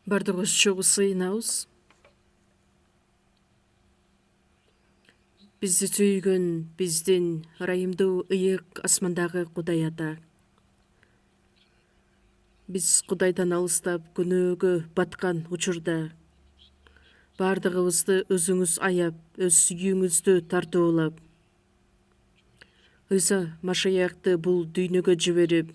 Бардығыз чоғысы инауыз. Бізді сүйген біздің райымды ұйық асмандағы Құдай ата. Біз Құдайдан алыстап күнөөгө батқан учурда бардығыбызды өзіңіз аяп, өз сүйүүңүздү тартуулап, Ыйса Машаяқты бұл дүйнөгө жиберип,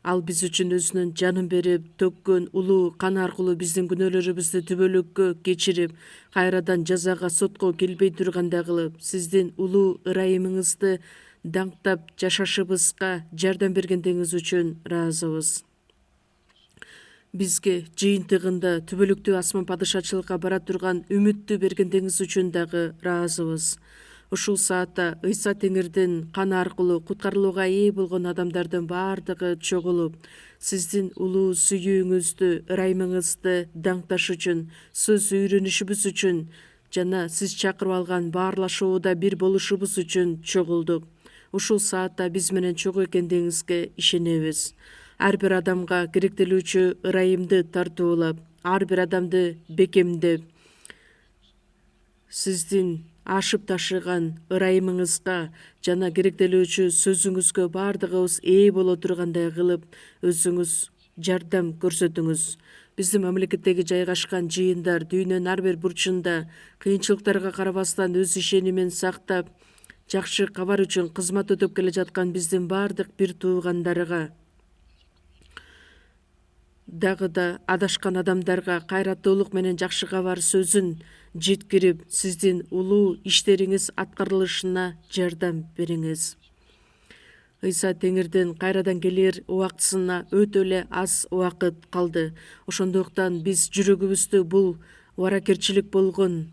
ал биз үчүн өзүнүн жанын берип, төккөн улуу кан аркылуу биздин күнөөлөрүбүздү түбөлүккө кечирип, кайрадан жазага сотко келбей тургандай кылып, сиздин улуу ырайымыңызды даңктап жашашыбызга жардам бергендигиңиз үчүн ыраазыбыз. Бизге жыйынтыгында түбөлүктүү асман падышачылыкка бара турган үмүттү бергендигиңиз үчүн дагы ыраазыбыз. Ушул саатта Ыйса Теңирдин каны аркылуу куткарылууга ээ болгон адамдардын баардыгы чогулуп, сиздин улуу сүйүүңүздү, ырайымыңызды даңкташ үчүн, сөз үйрөнүшүбүз үчүн жана сиз чакырып алган баарлашууда бир болушубуз үчүн чогулдук. Ушул саатта биз менен чогуу экендигиңизге ишенебиз. Ар бир адамга керектелүүчү ырайымды тартуулап, ар бир адамды бекемдеп, сиздин ашып ташыган ырайымыңызга жана керектелүүчү сөзүңүзгө баардыгыбыз ээ боло тургандай кылып, өзүңүз жардам көрсөтүңүз. Биздин мамлекеттеги жайгашкан жыйындар дүйнөнүн ар бир бурчунда кыйынчылыктарга карабастан өз ишенимин сактап, жакшы кабар үчүн кызмат өтөп келе жаткан биздин баардык бир туугандарга дагы да адашкан адамдарга кайраттуулук менен жакшы кабар сөзүн жеткирип, сиздин улуу иштериңиз аткарылышына жардам бериңиз. Ыйса Теңирдин кайрадан келер убактысына өтө эле аз убакыт калды. Ошондуктан биз жүрөгүбүздү бул убаракерчилик болгон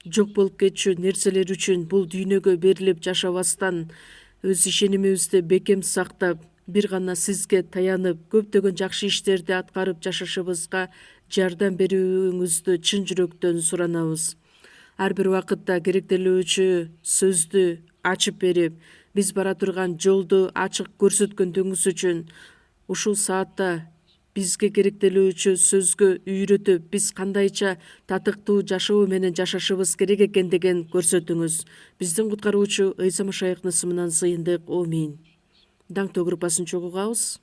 жок болуп кетчү нерселер үчүн бул дүйнөгө берилип жашабастан, өз ишенимибизди бекем сактап, бир гана сизге таянып, көптөгөн жакшы иштерди аткарып жашашыбызга жардам берүүңүздү чын жүрөктөн суранабыз. Ар бир убакытта керектелүүчү сөздү ачып берип, биз бара турган жолду ачык көрсөткөндүгүңүз үчүн, ушул саатта бизге керектелүүчү сөзгө үйрөтүп, биз кандайча татыктуу жашоо менен жашашыбыз керек экендигин көрсөтүңүз. Биздин куткаруучу Ыйса Машаяктын ысымынан сыйындык. Аминь. Даңктоо группасын чогулгабыз.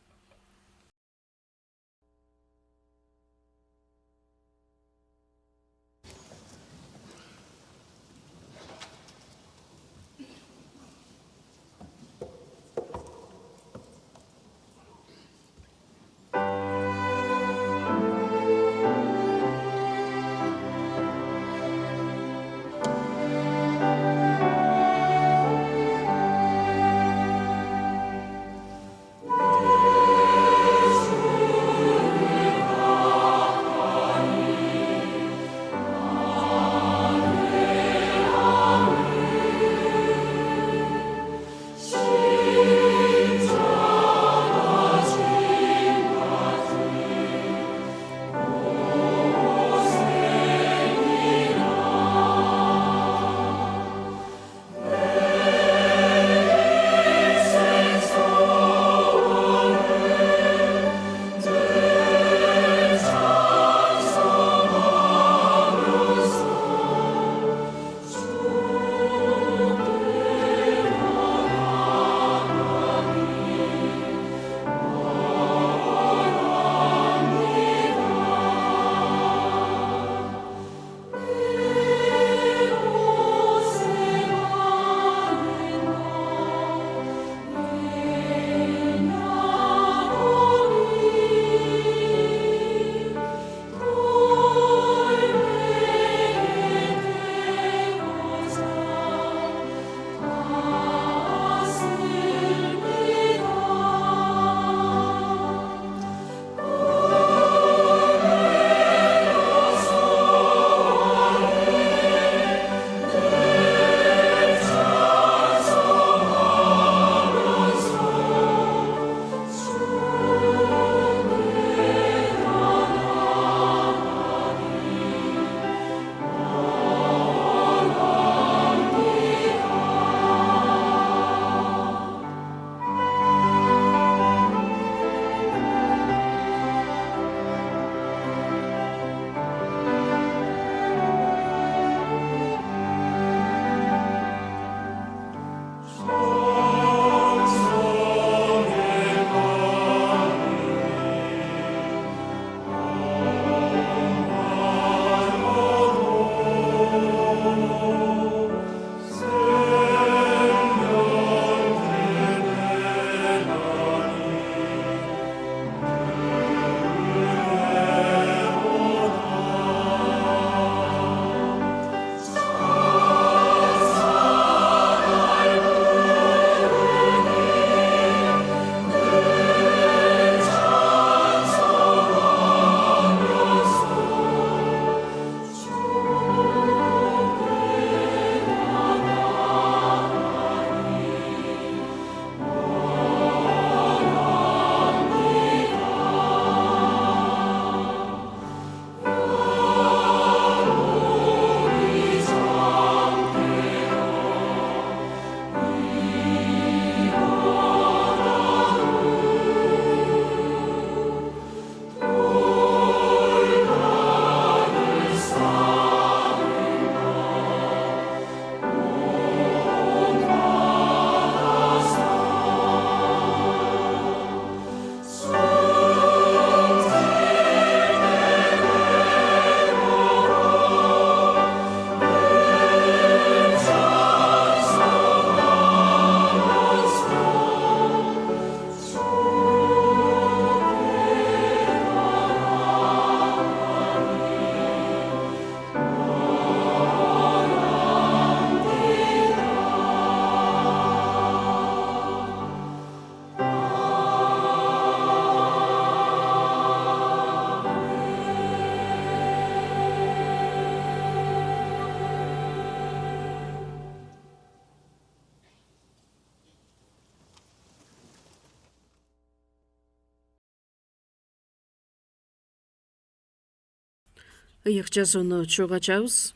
Ыйык жазууну чогуу ачабыз.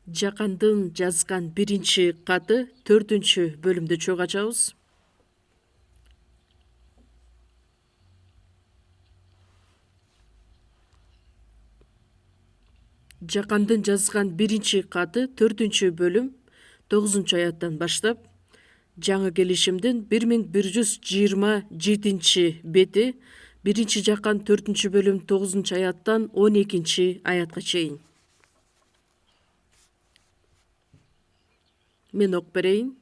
Жакандын жазган 1-каты 4-бөлүмдү чогуу ачабыз. Жакандын жазган 1-каты 4-бөлүм 9-аяттан баштап, жаңы келишимдин 1127 бети 1-Жакан 4-бөлүм 9-аяттан 12-аятка чейин. Мен окуп берейин.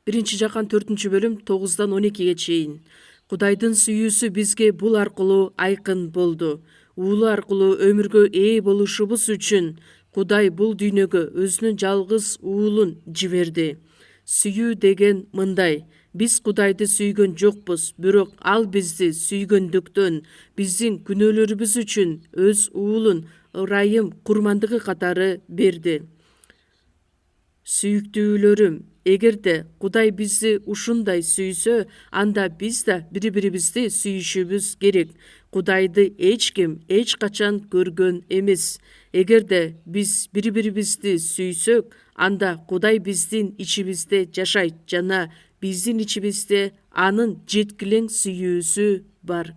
1-Жакан 4-бөлүм 9-дан 12-ге чейин. Кудайдын сүйүүсү бизге бул аркылуу айкын болду. Уулу аркылуу өмүргө ээ болушубуз үчүн Кудай бул дүйнөгө өзүнүн жалгыз уулун жиберди. Сүйүү деген мындай: биз Кудайды сүйгөн жокпуз, бирок ал бизди сүйгөндүктөн биздин күнөөлөрүбүз үчүн өз уулун ырайым курмандыгы катары берди. Сүйүктүүлөрүм, эгерде Кудай бизди ушундай сүйсө, анда биз да бири-бирибизди сүйүшүбүз керек. Кудайды эч ким эч качан көргөн эмес. Эгерде биз бири-бирибизди сүйсөк, анда Кудай биздин ичибизде жашайт жана биздин ичибизде анын жеткилең сүйүүсү бар.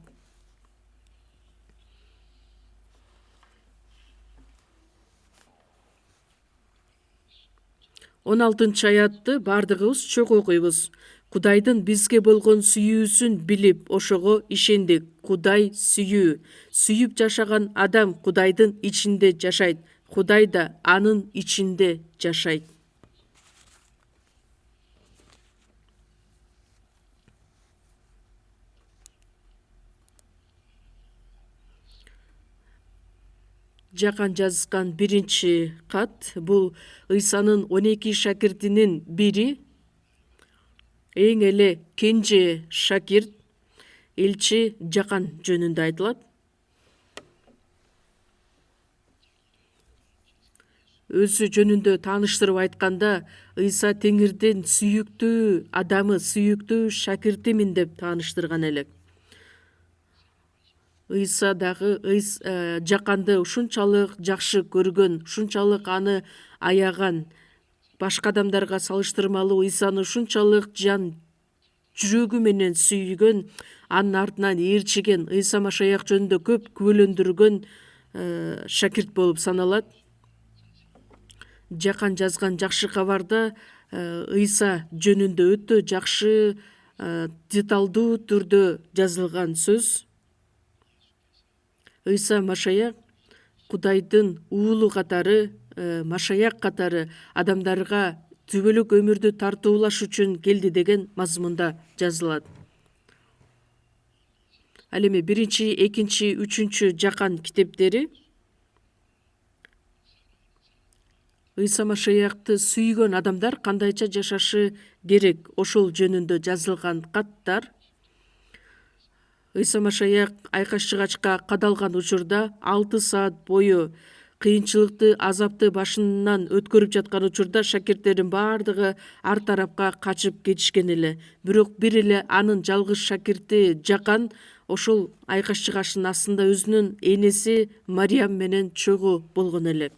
16-аятты бардыгыбыз чогуу окуйбуз. Кудайдын бизге болгон сүйүүсүн билип, ошого ишендик. Кудай сүйүү. Сүйүп жашаган адам Кудайдын ичинде жашайт. Кудай да анын ичинде жашайт. Жакан жазган 1-кат бул Ыйсанын 12 шакиртинин бири, эң эле кенже шакирт элчи Жакан жөнүндө айтылат. Өзү жөнүндө тааныштырып айтканда, Ыйса Теңирдин сүйүктүү адамы, сүйүктүү шакиртимин деп тааныштырган элек. Ыйса дагы Жаканды ушунчалык жакшы көргөн, ушунчалык аны аяган, башка адамдарга салыштырмалуу Ыйсаны ушунчалык жан жүрөгү менен сүйгөн, анын артынан ээрчиген, Ыйса Машаяк жөнүндө көп күбөлөндүргөн шакирт болуп саналат. Жакан жазган жакшы кабарда Ыйса жөнүндө өтө жакшы, деталдуу түрдө жазылган сөз. Ыйса Машаяк Кудайдын уулу катары, Машаяк катары адамдарга түбөлүк өмүрдү тартуулаш үчүн келди деген мазмунда жазылат. Ал эми 1, 2, 3 Жакан китептери Ыйса Машаякты сүйгөн адамдар кандайча жашашы керек, ошол жөнүндө жазылган каттар. Ыйса Машаяк айкаш-чыгачка кадалган учурда 6 саат бою кыйынчылыкты, азапты башынан өткөрүп жаткан учурда шакирттердин бардыгы ар тарапка качып кетишкен эле. Бирок бир эле анын жалгыз шакирти Жакан ошол айкаш-чыгаштын астында өзүнүн энеси Мариям менен чогуу болгон эле.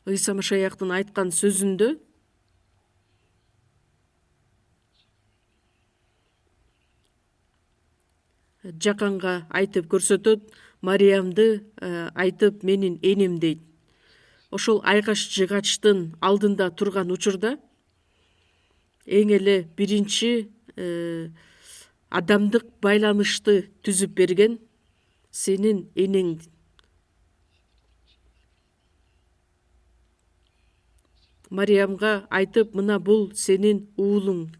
Ыйса Машаяктын айткан сөзүндө Жаканга айтып көрсөтөт, Мариямды айтып менин энем дейт. Ошол айкаш-чыгачтын алдында турган учурда эң эле биринчи адамдык байланышты түзүп берген сенин энең. Мариямга айтып, мына бул сенин уулуң.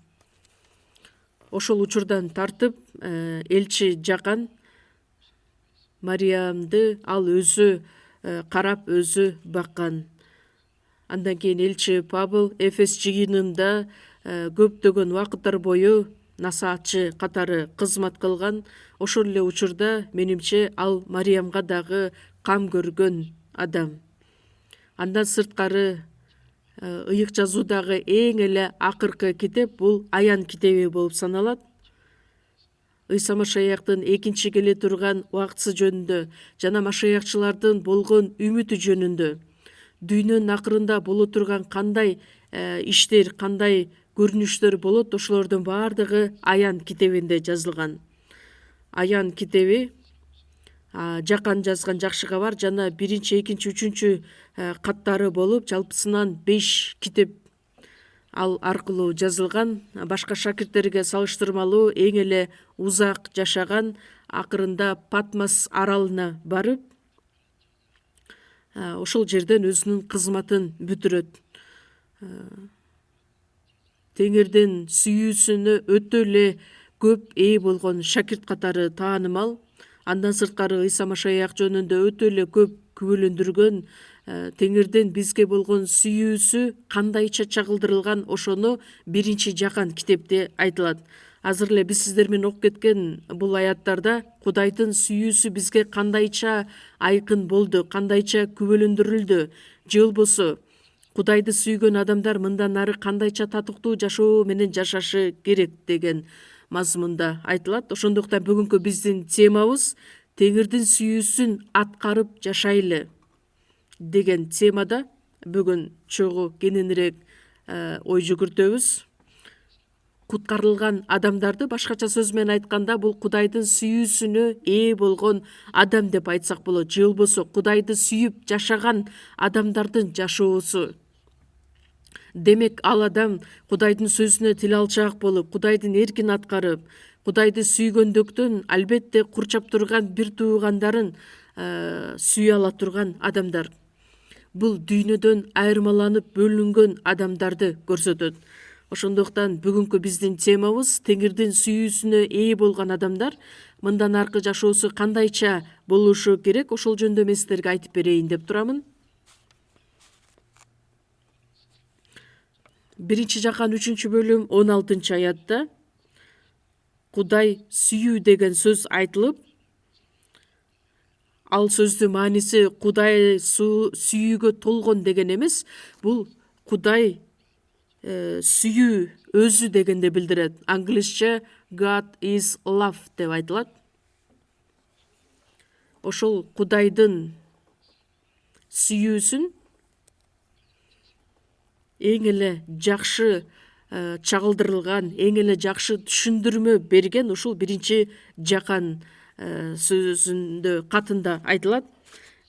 Ошол учурдан тартып элчи Жакан Мариямды ал өзү карап, өзү баккан. Андан кийин элчи Павыл Эфес жыйынында көптөгөн убакыттар бою насаатчы катары кызмат кылган. Ошол эле учурда менимче ал Мариямга дагы кам көргөн адам. Андан сырткары ыйык жазуудагы эң эле акыркы китеп бул Аян китеби болуп саналат. Ыйса Машаяктын экинчи келе турган убактысы жөнүндө жана машаякчылардын болгон үмүтү жөнүндө, дүйнөнүн акырында боло турган кандай иштер, кандай көрүнүштөр болот, ошолордун баардыгы Аян китебинде жазылган. Аян китеби Жакан жазган жакшы кабар жана биринчи, экинчи, үчүнчү каттары болуп, жалпысынан 5 китеп ал аркылуу жазылган. Башка шакирттерге салыштырмалуу эң эле узак жашаган, акырында Патмос аралына барып, ошол жерден өзүнүн кызматын бүтүрөт. Теңирдин сүйүүсүнө өтө эле көп ээ болгон шакирт катары таанымал. Андан сырткары Ыйса Машаяк жөнүндө өтө эле көп күбөлөндүргөн, Теңирдин бизге болгон сүйүүсү кандайча чагылдырылган, ошону биринчи Жакан китепте айтылат. Азыр эле биз сиздер менен окуп кеткен бул аяттарда Кудайдын сүйүүсү бизге кандайча айкын болду, кандайча күбөлөндүрүлдү, же болбосо Кудайды сүйгөн адамдар мындан ары кандайча татыктуу жашоо менен жашашы керек деген мазмунда айтылат. Ошондуктан бүгүнкү биздин темабыз Теңирдин сүйүүсүн аткарып жашайлы деген темада бүгүн чогуу кененирээк ой жүгүртөбүз. Куткарылган адамдарды, башкача сөз менен айтканда, бул Кудайдын сүйүүсүнө ээ болгон адам деп айтсак болот, же болбосо Кудайды сүйүп жашаган адамдардын жашоосу. Демек ал адам Кудайдын сөзүнө тил алчаак болуп, Кудайдын эркин аткарып, Кудайды сүйгөндүктөн албетте курчап турган бир туугандарын сүйө ала турган адамдар. Бул дүйнөдөн айырмаланып бөлүнгөн адамдарды көрсөтөт. Ошондуктан бүгүнкү биздин темабыз Теңирдин сүйүүсүнө ээ болгон адамдар мындан аркы жашоосу кандайча болушу керек, ошол жөнүндө мен сиздерге айтып берейин деп турамын. Биринчи Жакан 3-бөлүм 16-аятта Кудай сүйүү деген сөз айтылып, ал сөздүн мааниси Кудай сүйүүгө толгон деген эмес, бул Кудай сүйүү өзү дегенди билдирет. Англисче God is love деп айтылат. Ошол Кудайдын сүйүүсүн эң эле жакшы чагылдырылган, эң эле жакшы түшүндүрмө берген ушул биринчи Жакан сөзүндө, катында айтылат.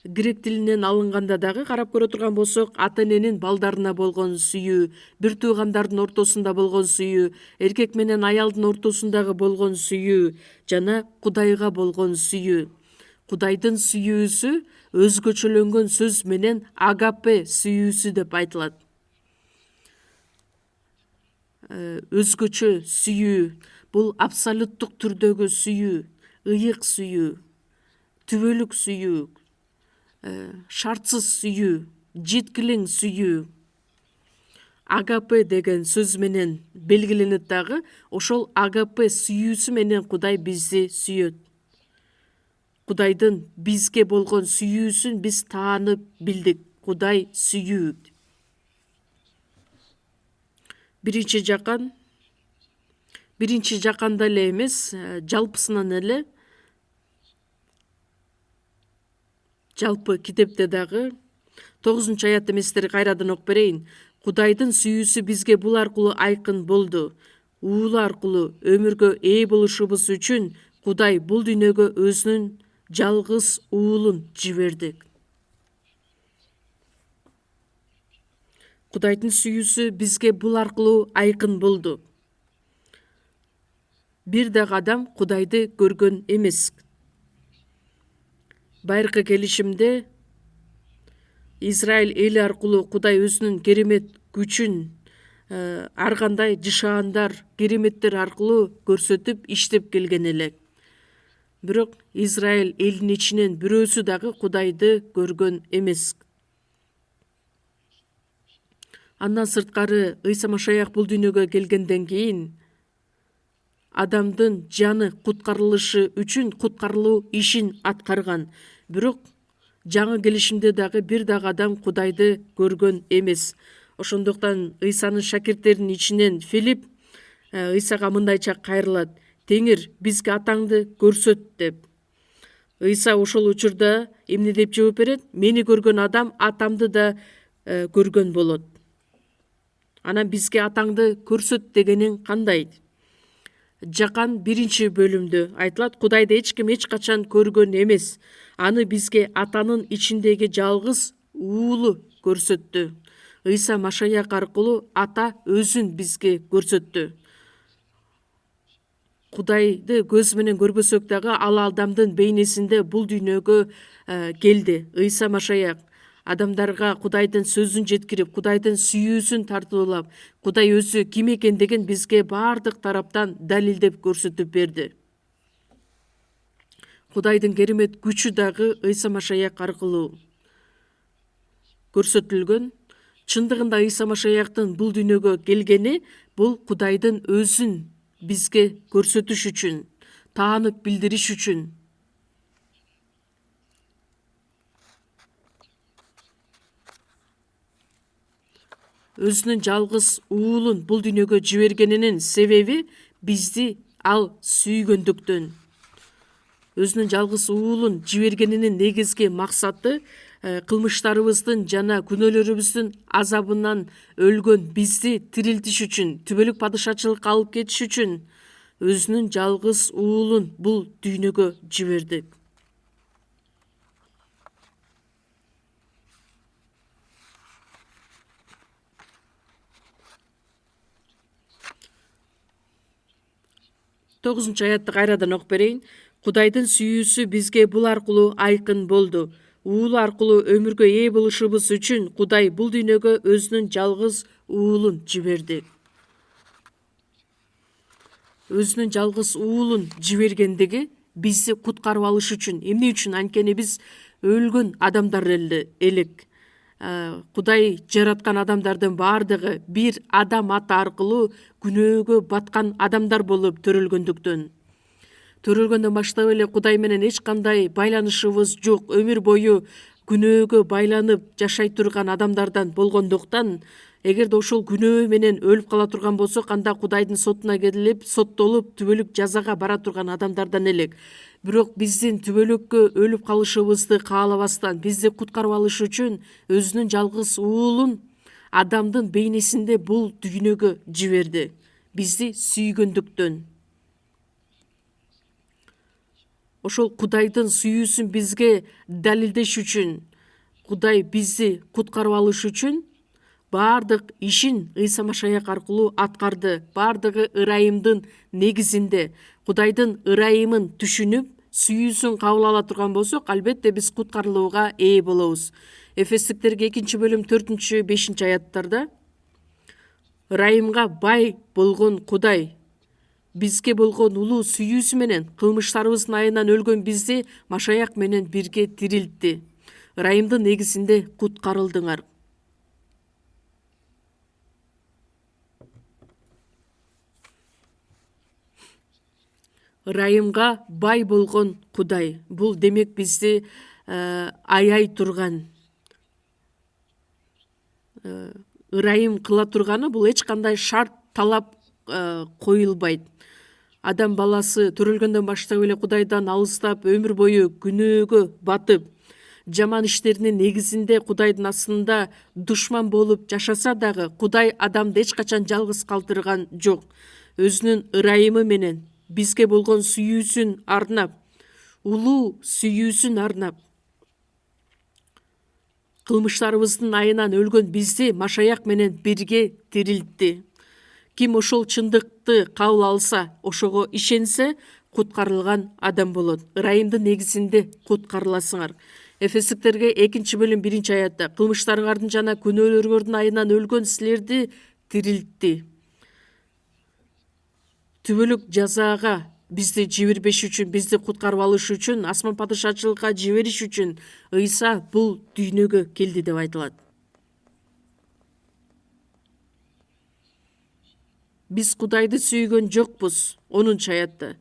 Грек тилинен алынганда дагы карап көрө турган болсок, ата эненин балдарына болгон сүйүү, бир туугандардын ортосунда болгон сүйүү, эркек менен аялдын ортосундагы болгон сүйүү жана Кудайга болгон сүйүү. Кудайдын сүйүүсү өзгөчөлөнгөн сөз менен агапе сүйүүсү деп айтылат. Өзгөчө сүйүү бул абсолюттук түрдөгү сүйүү, ыйык сүйүү, түбөлүк сүйүү, шартсыз сүйүү, жеткилең сүйүү. Агапе деген сөз менен белгиленет дагы. Ошол агапе сүйүүсү менен Кудай бизди сүйөт. Кудайдын бизге болгон сүйүүсүн биз таанып билдик. Кудай сүйүү. Биринчи Жаканда эле эмес, жалпысынан эле, жалпы китепте дагы 9-аятты мен сиздерге кайрадан окуп берейин. Кудайдын сүйүүсү бизге бул аркылуу айкын болду. Уулу аркылуу өмүргө ээ болушубуз үчүн Кудай бул дүйнөгө өзүнүн жалгыз уулун жиберди. Кудайдын сүйүүсү бизге бул аркылуу айкын болду. Бир дагы адам Кудайды көргөн эмес. Байыркы келишимде Израиль эли аркылуу Кудай өзүнүн керемет күчүн ар кандай жышаандар, кереметтер аркылуу көрсөтүп иштеп келген эле. Бирок Израиль элинин ичинен бирөөсү дагы Кудайды көргөн эмес. Андан сырткары Ыйса Машаяк бул дүйнөгө келгенден кийин адамдын жаны куткарылышы үчүн куткарылуу ишин аткарган. Бирок жаңы келишимде дагы бир дагы адам Кудайды көргөн эмес. Ошондуктан Ыйсанын шакирттеринин ичинен Филипп Ыйсага мындайча кайрылат. Теңир бизге атаңды көрсөт деп. Ыйса ошол учурда эмне деп жооп берет? Мени көргөн адам атамды да көргөн болот. Анан бизге атаңды көрсөт дегенин кандай? Жакан 1-бөлүмдө айтылат, Кудайды эч ким эч качан көргөн эмес. Аны бизге атанын ичиндеги жалгыз уулу көрсөттү. Ыйса Машаяк аркылуу ата өзүн бизге көрсөттү. Кудайды көз менен көрбөсөк дагы ал адамдын бейнесинде бул дүйнөгө келди. Ыйса Машаяк адамдарга Кудайдын сөзүн жеткирип, Кудайдын сүйүүсүн тартуулап, Кудай өзү ким экендигин бизге баардык тараптан далилдеп көрсөтүп берди. Кудайдын керемет күчү дагы Ыйса Машаяк аркылуу көрсөтүлгөн. Чындыгында Ыйса Машаяктын бул дүйнөгө келгени бул Кудайдын өзүн бизге көрсөтүш үчүн, таанып билдириш үчүн. Өзүнүн жалгыз уулун бул дүйнөгө жибергенинин себеби бизди ал сүйгөндүктөн. Өзүнүн жалгыз уулун жибергенинин негизги максаты кылмыштарыбыздын жана күнөөлөрүбүздүн азабынан өлгөн бизди тирилтиш үчүн, түбөлүк падышачылыкка алып кетиш үчүн өзүнүн жалгыз уулун бул дүйнөгө жиберди. Тогузунчу аятты кайрадан окуп берейин. Кудайдын сүйүүсү бизге бул аркылуу айкын болду. Уулу аркылуу өмүргө ээ болушубуз үчүн Кудай бул дүйнөгө өзүнүн жалгыз уулун жиберди. Өзүнүн жалгыз уулун жибергендиги бизди куткарып алыш үчүн. Эмне үчүн? Анткени биз өлгөн адамдар элек. Кудай жараткан адамдардын баардыгы бир адам аты аркылуу күнөөгө баткан адамдар болуп төрөлгөндүктөн. Төрөлгөндөн баштап эле Кудай менен эч кандай байланышыбыз жок, өмүр бою күнөөгө байланып жашай турган адамдардан болгондуктан, эгерде ошол күнөө менен өлүп кала турган болсок, анда Кудайдын сотуна келип, соттолуп, түбөлүк жазага бара турган адамдардан элек. Бирок биздин түбөлүккө өлүп калышыбызды каалабастан, бизди куткарып алыш үчүн өзүнүн жалгыз уулун адамдын бейнесинде бул дүйнөгө жиберди. Бизди сүйгөндүктөн. Ошол Кудайдын сүйүүсүн бизге далилдеш үчүн, Кудай бизди куткарып алыш үчүн баардык ишин Ыйса Машаяк аркылуу аткарды. Баардыгы ырайымдын негизинде. Кудайдын ырайымын түшүнүп, сүйүүсүн кабыл ала турган болсок, албетте биз куткарылууга ээ болобуз. Эфестиктерге 2-бөлүм 4-5 аяттарда ырайымга бай болгон Кудай бизге болгон улуу сүйүүсү менен кылмыштарыбыздын айынан өлгөн бизди Машаяк менен бирге тирилтти. Ырайымдын негизинде куткарылдыңар. Ырайымга бай болгон Кудай. Бул демек бизди аяй турган, ырайым кыла турганы, бул эч кандай шарт талап коюлбайт. Адам баласы төрөлгөндөн баштап эле Кудайдан алыстап, өмүр бою күнөөгө батып, жаман иштеринин негизинде Кудайдын астында душман болуп жашаса дагы, Кудай адамды эч качан жалгыз калтырган жок. Өзүнүн ырайымы менен бизге болгон сүйүүсүн арнап, улуу сүйүүсүн арнап, кылмыштарыбыздын айынан өлгөн бизди Машаяк менен бирге тирилтти. Ким ошол чындыкты кабыл алса, ошого ишенсе, куткарылган адам болот. Ырайымдын негизинде куткарыласыңар. Эфестиктерге 2-бөлүм 1 аятта кылмыштарыңардын жана күнөөлөрүңөрдүн айынан өлгөн силерди тирилтти. Түбөлүк жазаага бизди жибербеш үчүн, бизди куткарып алыш үчүн, асман падышачылыкка жибериш үчүн Ыйса бул дүйнөгө келди деп айтылат. Биз Кудайды сүйгөн жокпуз. 10-аятта.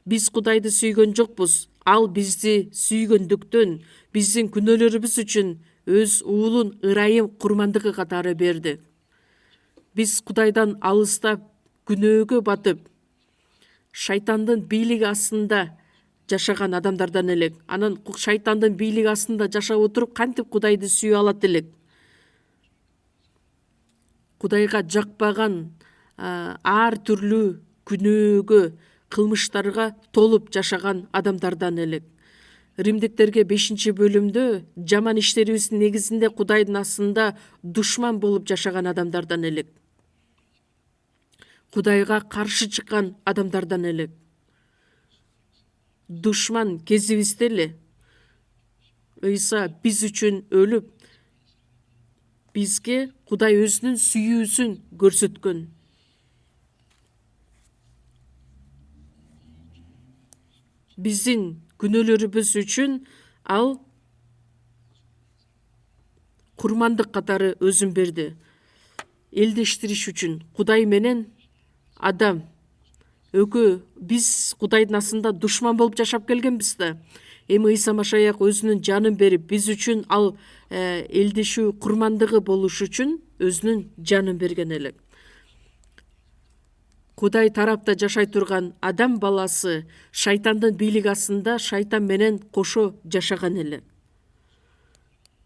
Биз Кудайды сүйгөн жокпуз. Ал бизди сүйгөндүктөн биздин күнөөлөрүбүз үчүн өз уулун ырайым курмандыгы катары берди. Биз Кудайдан алыстап, күнөөгө батып, шайтандын бийлиги астында жашаган адамдардан элек. Анан шайтандын бийлиги астында жашап отуруп кантип Кудайды сүйө алат элек? Кудайга жакпаган ар түрлүү күнөөгө, кылмыштарга толуп жашаган адамдардан элек. Римдиктерге 5-бөлүмдө жаман иштерибиздин негизинде Кудайдын астында душман болуп жашаган адамдардан элек. Кудайга каршы чыккан адамдардан элек. Душман кезибизде эле Ыйса биз үчүн өлүп, бизге Кудай өзүнүн сүйүүсүн көрсөткөн. Биздин күнөөлөрүбүз үчүн ал курмандык катары өзүн берди. Элдештириш үчүн Кудай менен адам экөө биз Кудайдын астында душман болуп жашап келгенбиз да. Эми Ыйса Машаяк өзүнүн жанын берип, биз үчүн ал элдешүү курмандыгы болуш үчүн өзүнүн жанын берген элек. Кудай тарапта жашай турган адам баласы шайтандын бийлиги астында шайтан менен кошо жашаган эле.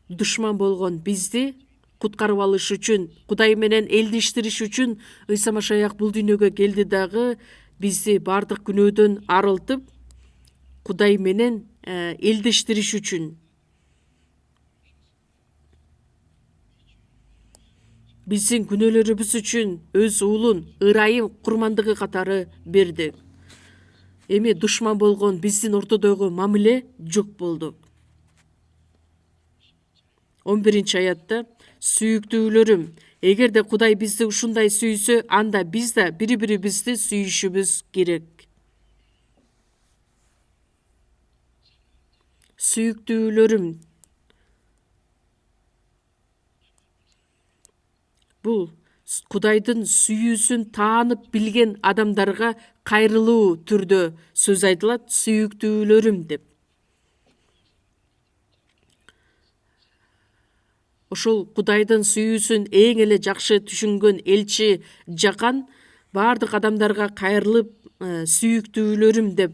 Душман болгон бизди куткарып алыш үчүн, Кудай менен элдештириш үчүн Ыйса Машаяк бул дүйнөгө келди дагы бизди бардык күнөөдөн арылтып, Кудай менен элдештириш үчүн. Биздин күнөөлөрүбүз үчүн өз уулун ырайым курмандыгы катары берди. Эми душман болгон биздин ортодогу мамиле жок болду. 11-аятта сүйүктүүлөрүм, эгерде Кудай бизди ушундай сүйсө, анда биз да бири-бирибизди сүйүшүбүз керек. Сүйүктүүлөрүм, бул Кудайдын сүйүүсүн таанып билген адамдарга кайрылуу түрдө сөз айтылат, сүйүктүүлөрүм деп. Ошол Кудайдын сүйүүсүн эң эле жакшы түшүнгөн элчи Жакан бардык адамдарга кайрылып, сүйүктүүлөрүм деп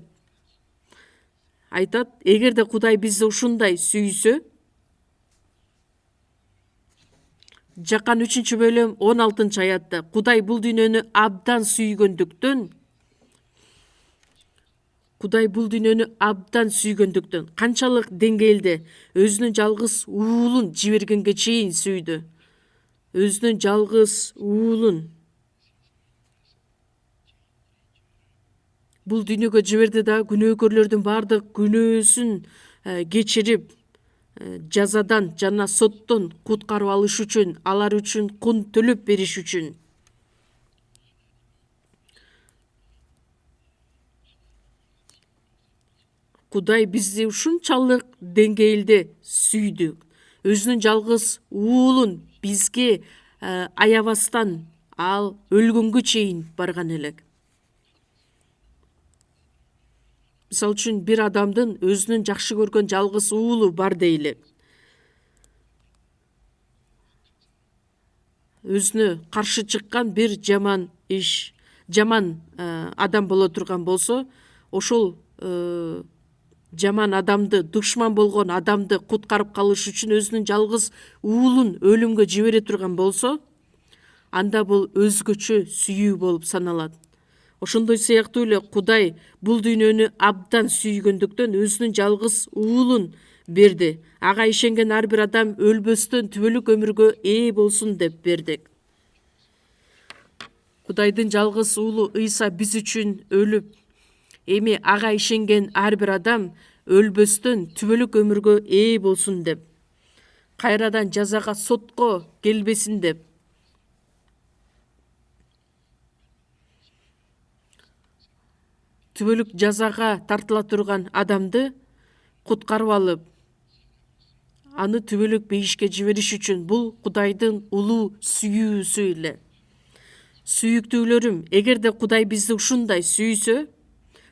айтат. Эгерде Кудай бизди ушундай сүйсө, Жакан 3-бөлүм 16-аятта Кудай бул дүйнөнү абдан сүйгөндүктөн, канчалык деңгээлде өзүнүн жалгыз уулун жибергенге чейин сүйдү. Өзүнүн жалгыз уулун бул дүйнөгө жиберди да күнөөкөрлөрдүн бардык күнөөсүн кечирип, жазадан жана соттон куткарып алыш үчүн, алар үчүн кун төлөп бериш үчүн. Кудай бизди ушунчалык деңгээлде сүйдү. Өзүнүн жалгыз уулун бизге аябастан ал өлгөнгө чейин барган элек. Мисалы үчүн бир адамдын өзүнүн жакшы көргөн жалгыз уулу бар дейлик. Өзүнө каршы чыккан бир жаман адам боло турган болсо, ошол жаман адамды, душман болгон адамды куткарып калыш үчүн өзүнүн жалгыз уулун өлүмгө жибере турган болсо, анда бул өзгөчө сүйүү болуп саналат. Ошондой сыяктуу эле Кудай бул дүйнөнү абдан сүйгөндүктөн өзүнүн жалгыз уулун берди. Ага ишенген ар бир адам өлбөстөн түбөлүк өмүргө ээ болсун деп берди. Кудайдын жалгыз уулу Ыйса биз үчүн өлүп, эми ага ишенген ар бир адам өлбөстөн түбөлүк өмүргө ээ болсун деп, кайрадан жазага, сотко келбесин деп. Түбөлүк жазага тартыла турган адамды куткарып алып, аны түбөлүк бейишке жибериш үчүн бул Кудайдын улуу сүйүүсү эле. Сүйүктүүлөрүм, эгерде Кудай бизди ушундай сүйсө,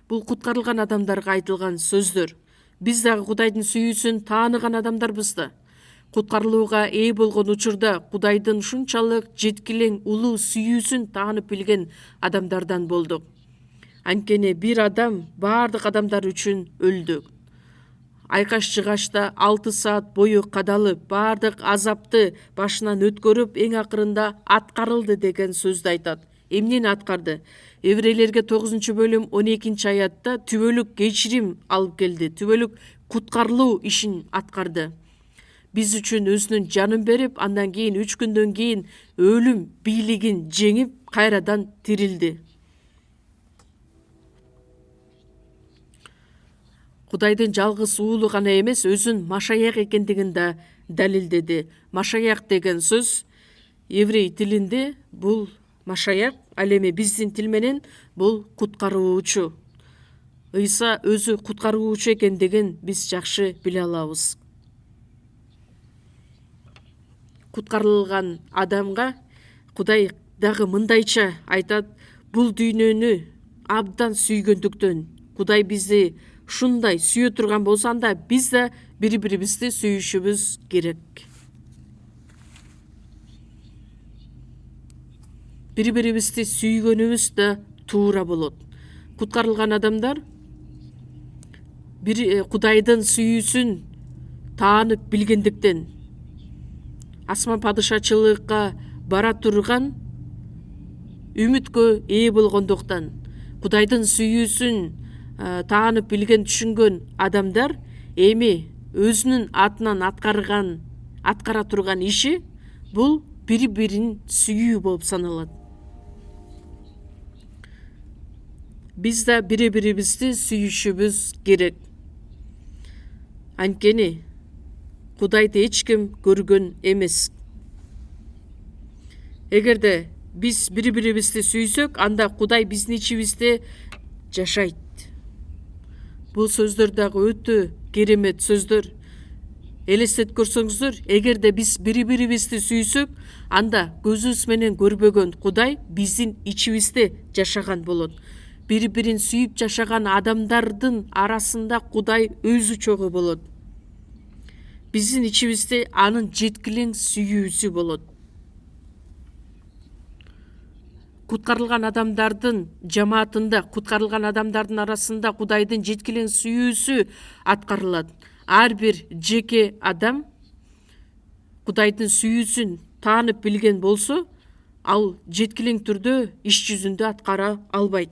бул куткарылган адамдарга айтылган сөздөр. Биз дагы Кудайдын сүйүүсүн тааныган адамдарбыз да. Куткарылууга ээ болгон учурда Кудайдын ушунчалык жеткилең улуу сүйүүсүн таанып билген адамдардан болдук. Анткени бир адам баардык адамдар үчүн өлдү. Айкаш жыгачта 6 саат бою кадалып, баардык азапты башынан өткөрүп, эң акырында аткарылды деген сөздү айтат. Эмнени аткарды? Еврейлерге 9 бөлүм 12 аятта түбөлүк кечирим алып келди. Түбөлүк куткарылуу ишин аткарды. Биз үчүн өзүнүн жанын берип, андан кийин 3 күндөн кийин өлүм бийлигин жеңип, кайрадан тирилди. Кудайдын жалгыз уулу гана эмес, өзүн Машаяк экендигин да далилдеди. Машаяк деген сөз еврей тилинде бул Машаяк, ал эми биздин тил менен бул куткаруучу. Ыйса өзү куткаруучу экендигин биз жакшы биле алабыз. Куткарылган адамга Кудай дагы мындайча айтат: бул дүйнөнү абдан сүйгөндүктөн, Кудай бизди ушундай сүйө турган болсо, анда биз да бири-бирибизди сүйүшүбүз керек. Бири-бирибизди сүйгөнүбүз да туура болот. Куткарылган адамдар Кудайдын сүйүүсүн таанып билгендиктен, асман падышачылыкка бара турган үмүткө ээ болгондуктан, Кудайдын сүйүүсүн таанып билген, түшүнгөн адамдар эми өзүнүн атынан аткара турган иши бул бири-бирин сүйүү болуп саналат. Биз да бири-бирибизди сүйүшүбүз керек. Анткени Кудайды эч ким көргөн эмес. Эгерде биз бири-бирибизди сүйсөк, анда Кудай биздин ичибизде жашайт. Бул сөздөр дагы өтө керемет сөздөр. Элестетип көрсөңүздөр, эгерде биз бири-бирибизди сүйсөк, анда көзүбүз менен көрбөгөн Кудай биздин ичибизде жашаган болот. Бири-бирин сүйүп жашаган адамдардын арасында Кудай өзү чогуу болот. Биздин ичибизде анын жеткилең сүйүүсү болот. Куткарылган адамдардын жамаатында, куткарылган адамдардын арасында Кудайдын жеткилең сүйүүсү аткарылат. Ар бир жеке адам Кудайдын сүйүүсүн таанып билген болсо, ал жеткилең түрдө иш жүзүндө аткара албайт.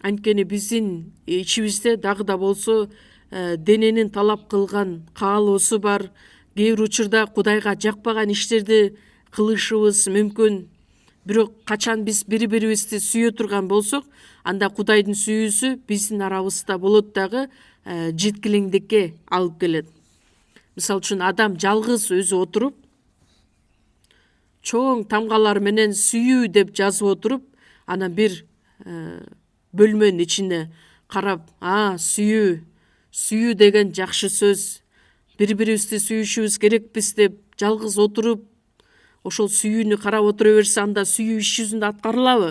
Анткени биздин ичибизде дагы да болсо дененин талап кылган каалоосу бар. Кээ бир учурда Кудайга жакпаган иштерди кылышыбыз мүмкүн. Бирок качан биз бири-бирибизди сүйө турган болсок, анда Кудайдын сүйүүсү биздин арабызда болот дагы жеткилеңдикке алып келет. Мисалы үчүн адам жалгыз өзү отуруп, чоң тамгалар менен сүйүү деп жазып отуруп, анан бир бөлмөнүн ичине карап, сүйүү деген жакшы сөз, бири-бирибизди сүйүшүбүз керекпиз деп жалгыз отуруп, ошол сүйүүнү карап отура берсе, анда сүйүү иш жүзүндө аткарылабы?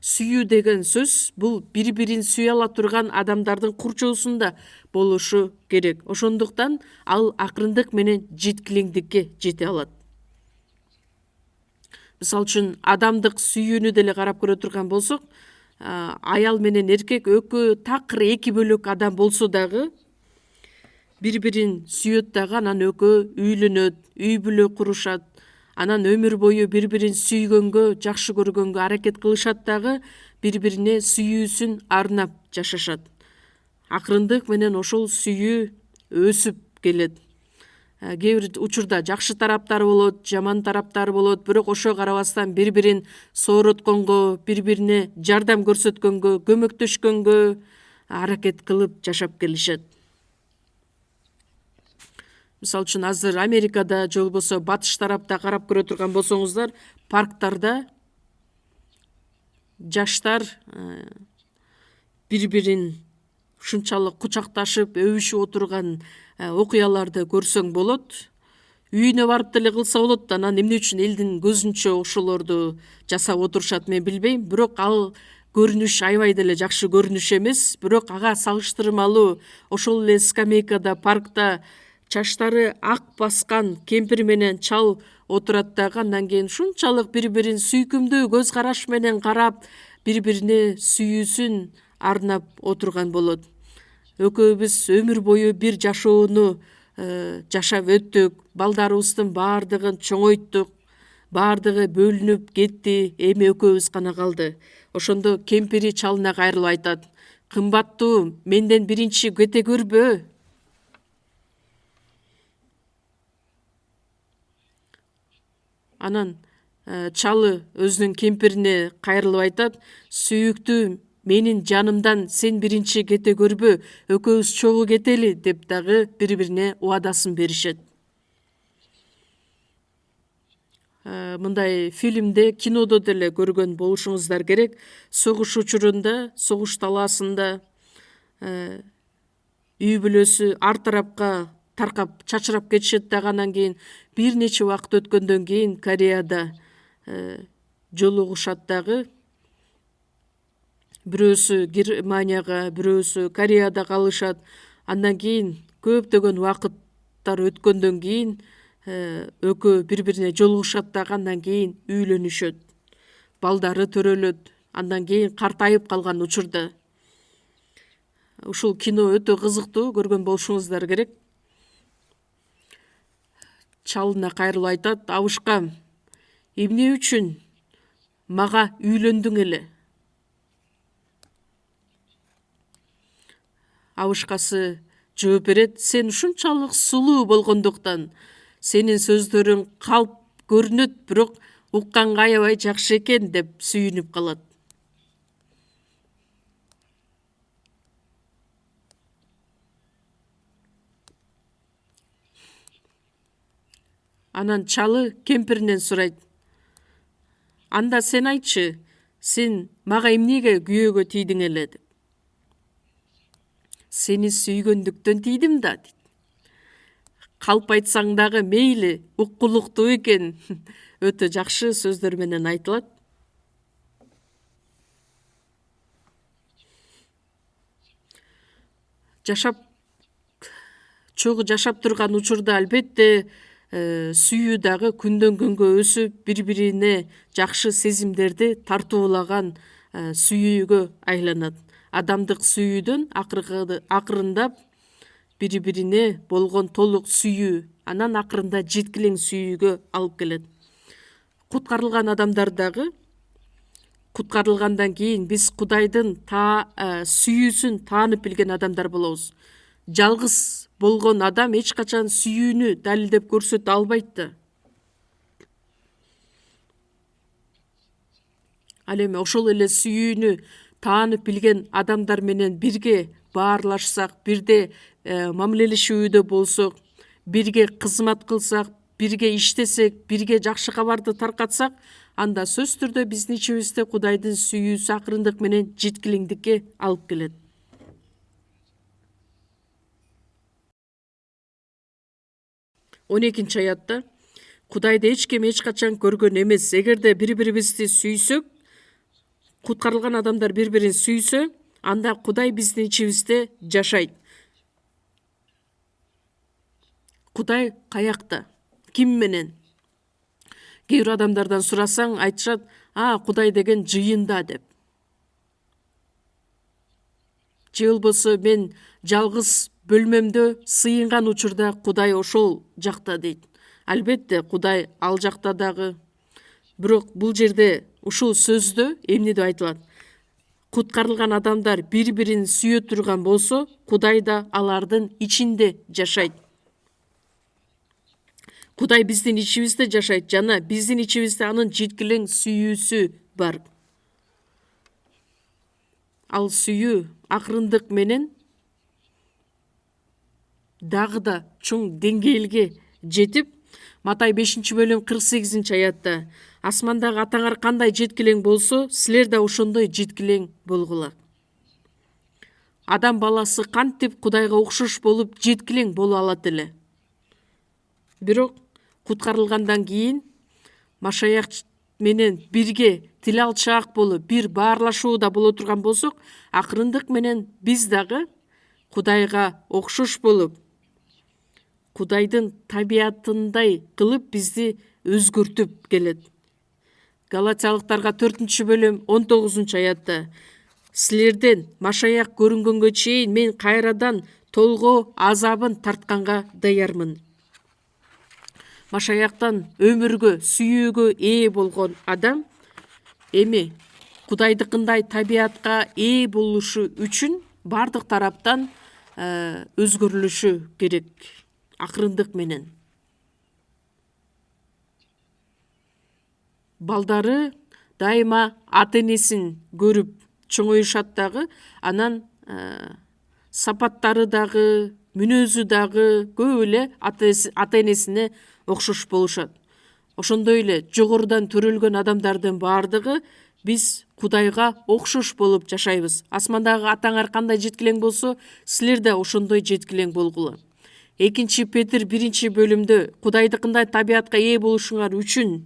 Сүйүү деген сөз бул бири-бирин сүйө ала турган адамдардын курчоосунда болушу керек. Ошондуктан ал акырындык менен жеткилеңдикке жете алат. Мисалы үчүн адамдык сүйүүнү деле карап көрө турган болсок, аял менен эркек экөө такыр эки бөлөк адам болсо дагы, бири-бирин сүйөт дагы, анан экөө үйлөнөт, үй бүлө курушат, анан өмүр бою бири-бирин сүйгөнгө, жакшы көргөнгө аракет кылышат дагы, бири-бирине сүйүүсүн арнап жашашат. Акырындык менен ошол сүйүү өсүп келет. Кээ бир учурда жакшы тараптары болот, жаман тараптары болот, бирок ошого карабастан бири-бирин сооротконго, бири-бирине жардам көрсөткөнгө, көмөктөшкөнгө аракет кылып жашап келишет. Мисалы үчүн азыр Америкада же болбосо батыш тарапта карап көрө турган болсоңуздар, парктарда жаштар бири-бирин ушунчалык кучакташып, өбүшүп отурган окуяларды көрсөң болот. Үйүнө барып деле кылса болот, анан эмне үчүн элдин көзүнчө ошолорду жасап отурушат, мен билбейм. Бирок ал көрүнүш аябай деле жакшы көрүнүш эмес. Бирок ага салыштырмалуу ошол эле скамейкада, паркта чачтары ак баскан кемпир менен чал отурат дагы, андан кийин ушунчалык бири бирин сүйкүмдүү көз караш менен карап, бири бирине сүйүүсүн арнап отурган болот. Экөөбүз өмүр бою бир жашоону жашап өттүк, балдарыбыздын баардыгын чоңойттук, баардыгы бөлүнүп кетти, эми экөөбүз гана калды. Ошондо кемпири чалына кайрылып айтат: кымбаттуу, менден биринчи кете көрбө. Анан чалы өзүнүн кемпирине кайрылып айтат: сүйүктүү, менин жанымдан сен биринчи кете көрбө, экөөбүз чогуу кетели, деп дагы бири бирине убадасын беришет. Мындай фильмде, кинодо деле көргөн болушуңуздар керек. Согуш учурунда, согуш талаасында үй бүлөсү ар тарапка таркап чачырап кетишет дагы. Анан кийин бир нече убакыт өткөндөн кийин Кореяда жолугушат дагы. Бирөөсү Германияга, бирөөсү Кореяда калышат. Андан кийин көптөгөн убакыттар өткөндөн кийин экөө бири бирине жолугушат дагы. Андан кийин үйлөнүшөт, балдары төрөлөт. Андан кийин картайып калган учурда. Ушул кино өтө кызыктуу, көргөн болушуңуздар керек. Чалына кайрылып айтат: абышкам, эмне үчүн мага үйлөндүң эле? Абышкасы жооп берет: сен ушунчалык сулуу болгондуктан, сенин сөздөрүң калп көрүнөт, бирок укканга аябай жакшы экен, деп сүйүнүп калат. Анан чалы кемпиринен сурайт: анда сен айтчы, сен мага эмнеге күйөөгө тийдиң эле, деп. Сени сүйгөндүктөн тийдим да, дейт. Калп айтсаң дагы мейли, уккулуктуу экен. Өтө жакшы сөздөр менен айтылат. Чогуу жашап турган учурда албетте сүйүү дагы күндөн күнгө өсүп, бири бирине жакшы сезимдерди тартуулаган сүйүүгө айланат. Адамдык сүйүүдөн акырындап бири бирине болгон толук сүйүү, анан акырында жеткилең сүйүүгө алып келет. Куткарылган адамдар дагы, куткарылгандан кийин биз Кудайдын сүйүүсүн таанып билген адамдар болобуз. Жалгыз болгон адам эч качан сүйүүнү далилдеп көрсөтө албайт да. Ал эми ошол эле сүйүүнү таанып билген адамдар менен бирге баарлашсак, бирде мамилелешүүдө болсок, бирге кызмат кылсак, бирге иштесек, бирге жакшы кабарды таркатсак, анда сөзсүз түрдө биздин ичибизде Кудайдын сүйүүсү акырындык менен жеткилеңдикке алып келет. 12 аятта: Кудайды эч ким эч качан көргөн эмес. Эгерде бири-бирибизди сүйсөк, куткарылган адамдар бири-бирин сүйсө, анда Кудай биздин ичибизде жашайт. Кудай каякта? Ким менен? Кээ бир адамдардан сурасаң, айтышат: Кудай деген жыйында, деп. Же болбосо мен жалгыз бөлмөмдө сыйынган учурда Кудай ошол жакта, дейт. Албетте Кудай ал жакта дагы. Бирок бул жерде ушул сөздө эмне деп айтылат? Куткарылган адамдар бири-бирин сүйө турган болсо, Кудай да алардын ичинде жашайт. Кудай биздин ичибизде жашайт жана биздин ичибизде анын жеткилең сүйүүсү бар. Ал сүйүү акырындык менен дагы да чоң деңгээлге жетип, Матай 5-бөлүм 48 аятта: асмандагы атаңар кандай жеткилең болсо, силер да ошондой жеткилең болгула. Адам баласы кантип Кудайга окшош болуп жеткилең боло алат эле. Бирок куткарылгандан кийин Машаяк менен бирге тил алчаак болуп, бир баарлашууда боло турган болсок, акырындык менен биз дагы Кудайга окшош болуп, Кудайдын табиятындай кылып бизди өзгөртүп келет. Галатиялыктарга 4-бөлүм 19-аятта силерден машаяк көрүнгөнгө чейин мен кайрадан толгоо азабын тартканга даярмын. Машаяктан өмүргө, сүйүүгө ээ болгон адам эми Кудайдыкындай табиатка ээ болушу үчүн бардык тараптан өзгөрүлүшү керек акырындык менен. Балдары дайыма ата энесин көрүп чоңоюшат дагы, анан сапаттары дагы, мүнөзү дагы көп эле ата энесине окшош болушат. Ошондой эле жогорудан төрөлгөн адамдардын бардыгы биз Кудайга окшош болуп жашайбыз. Асмандагы атаңар кандай жеткилең болсо, силер да ошондой жеткилең болгула. 2 Петр 1-бөлүмдө Кудайдыкындай табиатка ээ болушуңар үчүн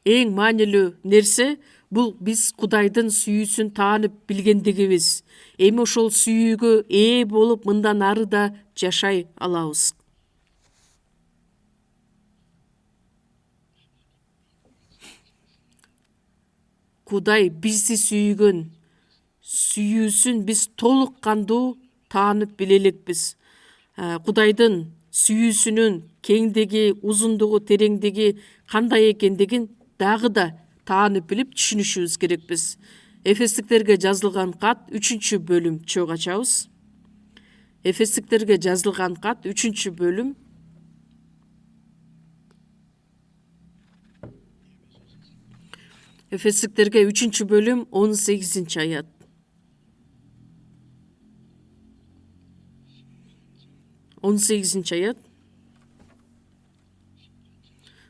эң маанилүү нерсе бул биз Кудайдын сүйүүсүн таанып билгендигибиз. Эми ошол сүйүүгө ээ болуп мындан ары да жашай алабыз. Кудай бизди сүйгөн сүйүүсүн биз толук кандуу таанып биле элекпиз. Кудайдын сүйүүсүнүн кеңдиги, узундугу, тереңдиги кандай экендигин дагы да таанып билип түшүнүшүбүз керекпиз. Эфестиктерге жазылган кат 3-бөлүм чогуу ачабыз. Эфестиктерге жазылган кат 3-бөлүм 18-аят. 18-аят.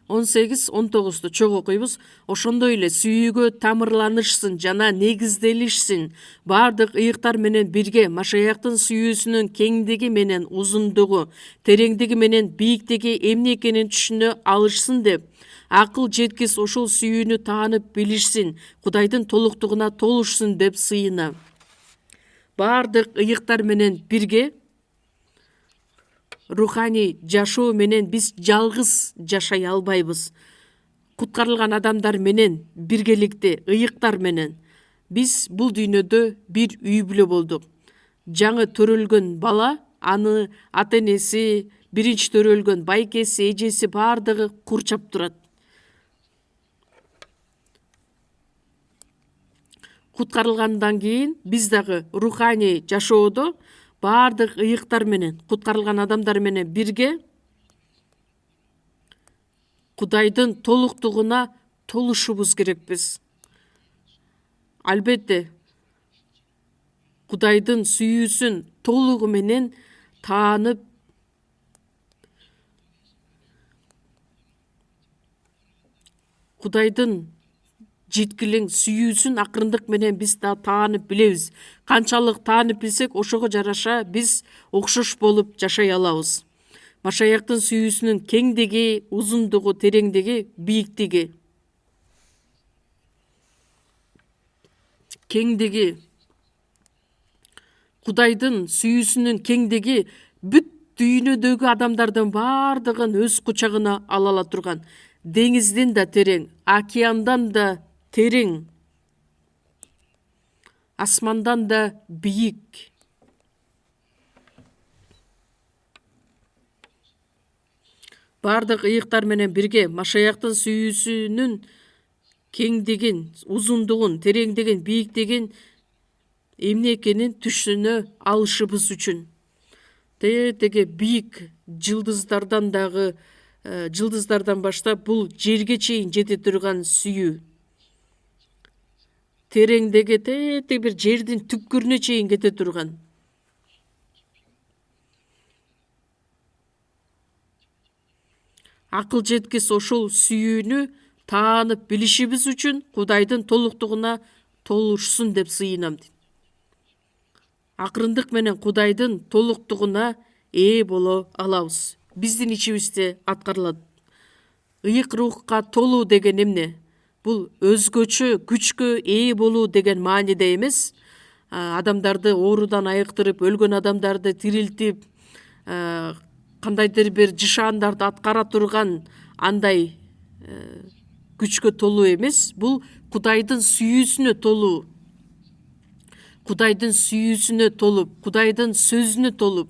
18-19 чогуу окуйбуз. Ошондой эле сүйүүгө тамырланышсын жана негизделишсин. Бардык ыйыктар менен бирге Машаяктын сүйүүсүнүн кеңдиги менен узундугу, тереңдиги менен бийиктиги эмне экенин түшүнө алышсын деп, акыл жеткис ошол сүйүүнү таанып билишсин, Кудайдын толуктугуна толушсун деп сыйына. Бардык ыйыктар менен бирге руханий жашоо менен биз жалгыз жашай албайбыз. Куткарылган адамдар менен биргеликте, ыйыктар менен биз бул дүйнөдө бир үй бүлө болдук. Жаңы төрөлгөн бала, аны ата энеси, биринчи төрөлгөн байкеси, эжеси бардыгы курчап турат. Куткарылгандан кийин биз дагы руханий жашоодо бардык ыйыктар менен, куткарылган адамдар менен бирге Кудайдын толуктугуна толушубуз керекпиз. Албетте, Кудайдын сүйүүсүн толугу менен таанып, Кудайдын жеткилең сүйүүсүн акырындык менен биз да таанып билебиз. Канчалык таанып билсек, ошого жараша биз окшош болуп жашай алабыз. Машаяктын сүйүүсүнүн кеңдиги, узундугу, тереңдиги, бийиктиги. Кеңдиги. Кудайдын сүйүүсүнүн кеңдиги бүт дүйнөдөгү адамдардын бардыгын өз кучагына ала турган. Деңизден да терең, океандан да терең, асмандан да бийик. Бардык ыйыктар менен бирге Машаяктын сүйүүсүнүн кеңдигин, узундугун, тереңдигин, бийиктигин эмне экенин түшүнө алышыбыз үчүн. Теге бийик жылдыздардан дагы, жылдыздардан баштап бул жерге чейин жете турган сүйүү. Тереңдеги теге бир жердин түпкүрүнө чейин кете турган. Акыл жеткис ошол сүйүүнү таанып билишибиз үчүн Кудайдын толуктугуна толушсун деп сыйынам. Акырындык менен Кудайдын толуктугуна ээ боло алабыз. Биздин ичибизде аткарылат. Ыйык рухка толуу деген эмне? Бул өзгөчө күчкө ээ болуу деген мааниде эмес, адамдарды оорудан айыктырып, өлгөн адамдарды тирилтип, кандайдыр бир жышаандарды аткара турган андай күчкө толуу эмес. Бул Кудайдын сүйүүсүнө толуу. Кудайдын сүйүүсүнө толуп, Кудайдын сөзүнө толуп,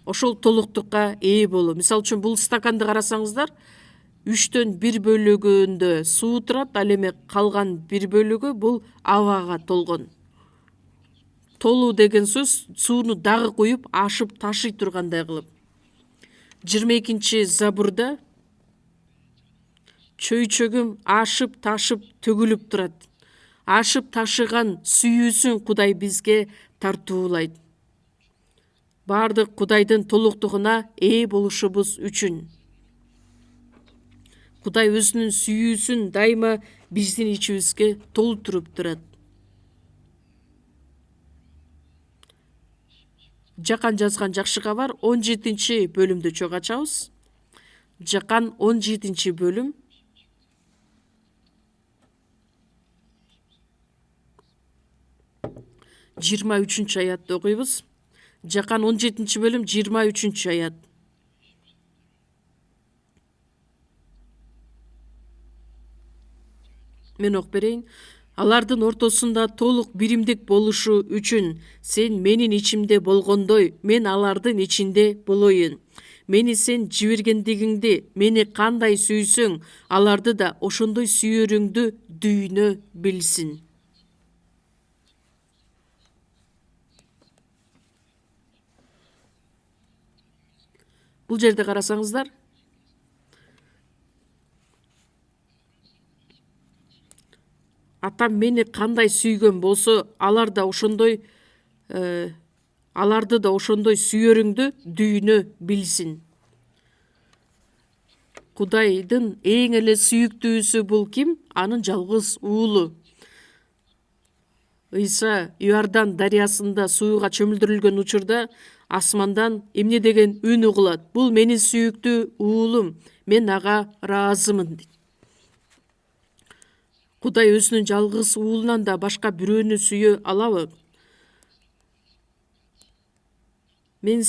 ошол толуктукка ээ болуу. Мисалы үчүн бул стаканды карасаңыздар, 3төн 1 бөлүгүндө суу турат, ал эми калган 1 бөлүгү бул абага толгон. Толуу деген сөз сууну дагы куюп, ашып ташый тургандай кылып. 22-забурда чөйчөгүм ашып ташып төгүлүп турат. Ашып ташыган сүйүүсүн Кудай бизге тартуулайт. Бардык Кудайдын толуктугуна ээ болушубуз үчүн. Кудай өзүнүн сүйүүсүн дайыма биздин ичибизге толтуруп турат. Жакан жазган жакшы кабар 17-бөлүмдү чогуу ачабыз. Жакан 17-бөлүм. 23-аятты окуйбуз. Жакан 17-бөлүм 23-аят. Мен окуп берейин. Алардын ортосунда толук биримдик болушу үчүн сен менин ичимде болгондой, мен алардын ичинде болоюн. Мени сен жибергендигиңди, мени кандай сүйсөң, аларды да ошондой сүйөрүңдү дүйнө билсин. Бул жерде карасаңыздар, атам мени кандай сүйгөн болсо, аларды да ошондой сүйөрүңдү дүйнө билсин. Кудайдын эң эле сүйүктүүсү бул ким? Анын жалгыз уулу. Ыйса Иордан дарыясында сууга чөмүлдүрүлгөн учурда асмандан эмне деген үн угулат? Бул менин сүйүктүү уулум, мен ага ыраазымын. Кудай өзүнүн жалгыз уулунан да башка бирөөнү сүйө алабы? Мени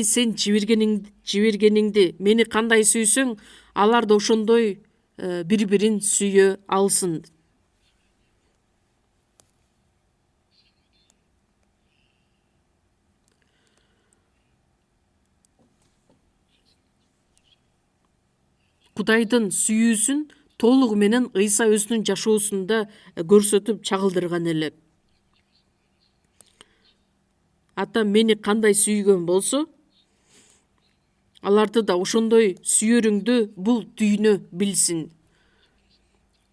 сен жибергениңди, мени кандай сүйсөң, алар да ошондой бири-бирин сүйө алсын. Кудайдын сүйүүсүн толугу менен Ыйса өзүнүн жашоосунда көрсөтүп чагылдырган элек. Атам мени кандай сүйгөн болсо, аларды да ошондой сүйөрүңдү бул дүйнө билсин.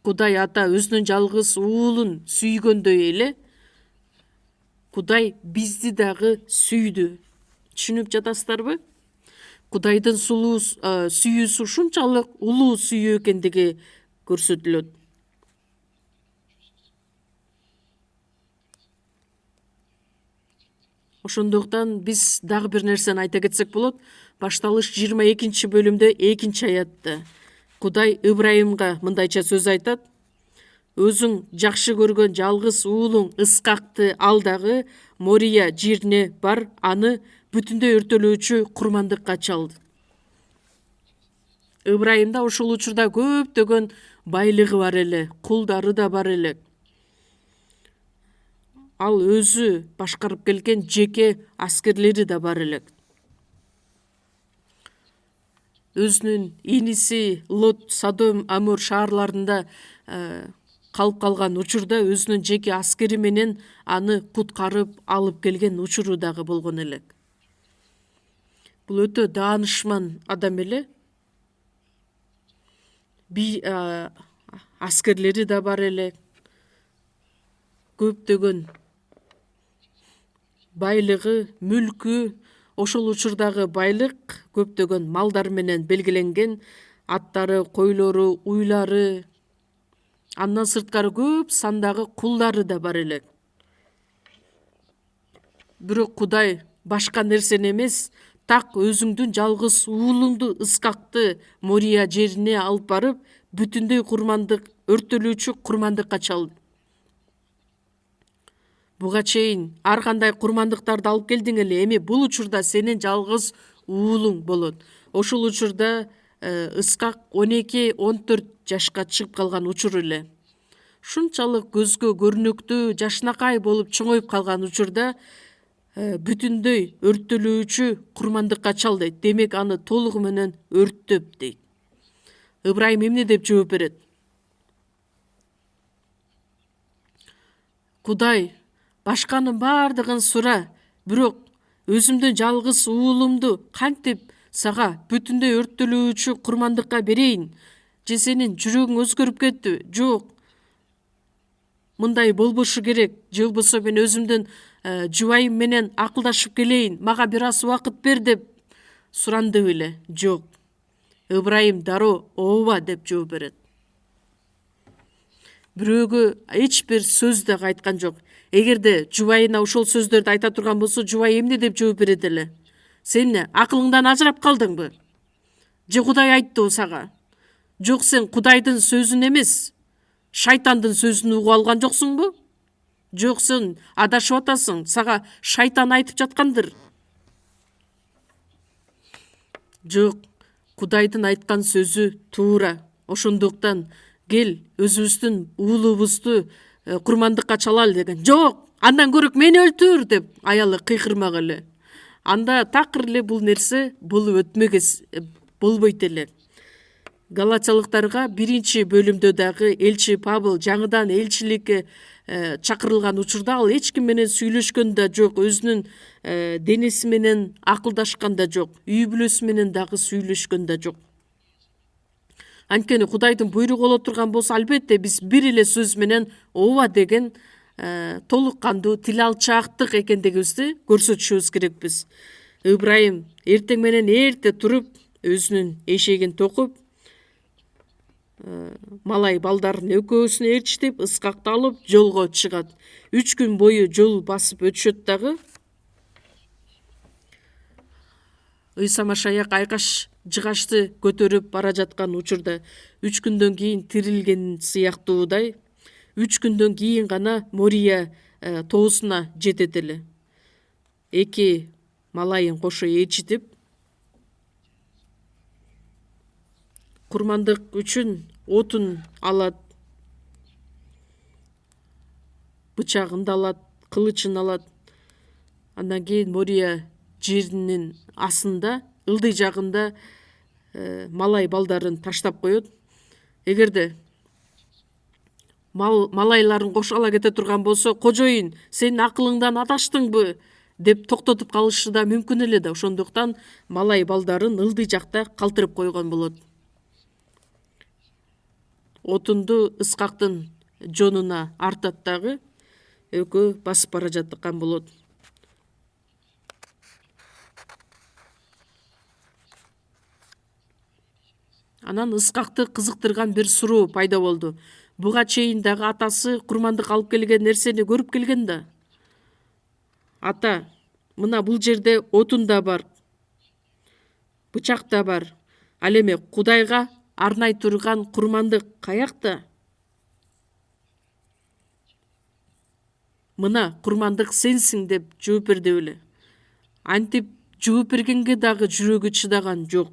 Кудай ата өзүнүн жалгыз уулун сүйгөндөй эле, Кудай бизди дагы сүйдү. Түшүнүп жатасыздарбы? Кудайдын сүйүүсү ушунчалык улуу сүйүү экендиги көрсөтүлөт. Ошондуктан биз дагы бир нерсени айта кетсек болот. Башталыш 22-бөлүмдө 2-аятта Кудай Ыбрайымга мындайча сөз айтат. Өзүң жакшы көргөн жалгыз уулуң Ыскакты ал дагы Мория жерине бар, аны бүтүндөй өртөлөөчү курмандыкка чал. Ыбрайымда ошол учурда көптөгөн байлыгы бар эле, кулдары да бар эле. Ал өзү башкарып келген жеке аскерлери да бар эле. Өзүнүн иниси Лот Содом Амор шаарларында калып калган учурда өзүнүн жеке аскери менен аны куткарып алып келген учуру дагы болгон элек. Бул өтө даанышман адам эле. Аскерлери да бар эле. Көптөгөн байлыгы, мүлкү, ошол учурдагы байлык көптөгөн малдар менен белгиленген, аттары, койлору, уйлары, андан сырткары көп сандагы кулдары да бар эле. Бирок Кудай башка нерсени эмес, так өзүңдүн жалгыз уулуңду Ыскакты Мория жерине алып барып, бүтүндөй курмандык, өртөлүүчү курмандыкка чал. Буга чейин ар кандай курмандыктарды алып келдиң эле, эми бул учурда сенин жалгыз уулуң болот. Ошол учурда Ыскак 12-14 жашка чыгып калган учур эле. Шунчалык көзгө көрүнүктүү жашнакай болуп чоңоюп калган учурда бүтүндөй өрттөлүүчү курмандыкка чал дейт. Демек аны толугу менен өрттөп дейт. Ыбрайым эмне деп жооп берет? Кудай, башканын бардыгын сура, бирок өзүмдүн жалгыз уулумду кантип сага бүтүндөй өрттөлүүчү курмандыкка берейин? Же сенин жүрөгүң өзгөрүп кетти? Жок. Мындай болбошу керек. Же болбосо мен өзүмдүн жубайым менен акылдашып келейин, мага бир аз убакыт бер деп суранды беле? Жок. Ыбрайым дароо ооба деп жооп берет. Бирөөгө эч бир сөз да айткан жок. Эгерде жубайына ошол сөздөрдү айта турган болсо, жубай эмне деп жооп берет эле? Сен эмне, акылыңдан ажырап калдыңбы? Же Кудай айттыбы сага? Жок, сен Кудайдын сөзүн эмес, шайтандын сөзүн угуп алган жоксуңбу? Жок, сен адашып атасың, сага шайтан айтып жаткандыр. Жок, Кудайдын айткан сөзү туура. Ошондуктан кел өзүбүздүн уулубузду курмандыкка чалалы деген. Жок, андан көрөк мени өлтүр деп аялы кыйкырмак эле. Анда такыр эле бул нерсе болуп өтмөгөс болбойт эле. Галатиялыктарга 1-бөлүмдө дагы элчи Павыл жаңыдан элчиликке чакырылган учурда ал эч ким менен сүйлөшкөн да жок, өзүнүн денеси менен акылдашкан да жок, үй бүлөсү менен дагы сүйлөшкөн да жок. Анткени Кудайдын буйругу боло турган болсо, албетте биз бир эле сөз менен ооба деген толук кандуу тил алчаактык экендигибизди көрсөтүшүбүз керекпиз. Ыбрайым эртең менен эрте туруп, өзүнүн эшегин токуп, малай балдарын экөөсүн ээрчитип, Ыскакты алып жолго чыгат. 3 күн бою жол басып өтүшөт дагы. Ыйса Машаяк айкаш жыгачты көтөрүп бара жаткан учурда 3 күндөн кийин тирилген сыяктуудай 3 күндөн кийин гана Мория тоосуна жетет эле. 2 малайын кошо ээрчитип, курмандык үчүн отун алат, бычагын да алат, кылычын алат. Андан кийин Мория жеринин асында, ылдый жагында малай балдарын таштап коет. Эгерде малайларын кошо ала кете турган болсо, кожоюн, сен акылыңдан адаштыңбы деп токтотуп калышы да мүмкүн эле да. Ошондуктан малай балдарын ылдый жакта калтырып койгон болот. Отунду Ыскактын жонуна артат дагы, экөө басып бара жаткан болот. Анан Ыскакты кызыктырган бир суроо пайда болду. Буга чейин дагы атасы курмандык алып келген нерсени көрүп келген да. Ата, мына бул жерде отун да бар, бычак да бар. Ал эми Кудайга арнай турган курмандык каякта? Мына курмандык сенсиң деп жооп берди беле. Антип жооп бергенге дагы жүрөгү чыдаган жок.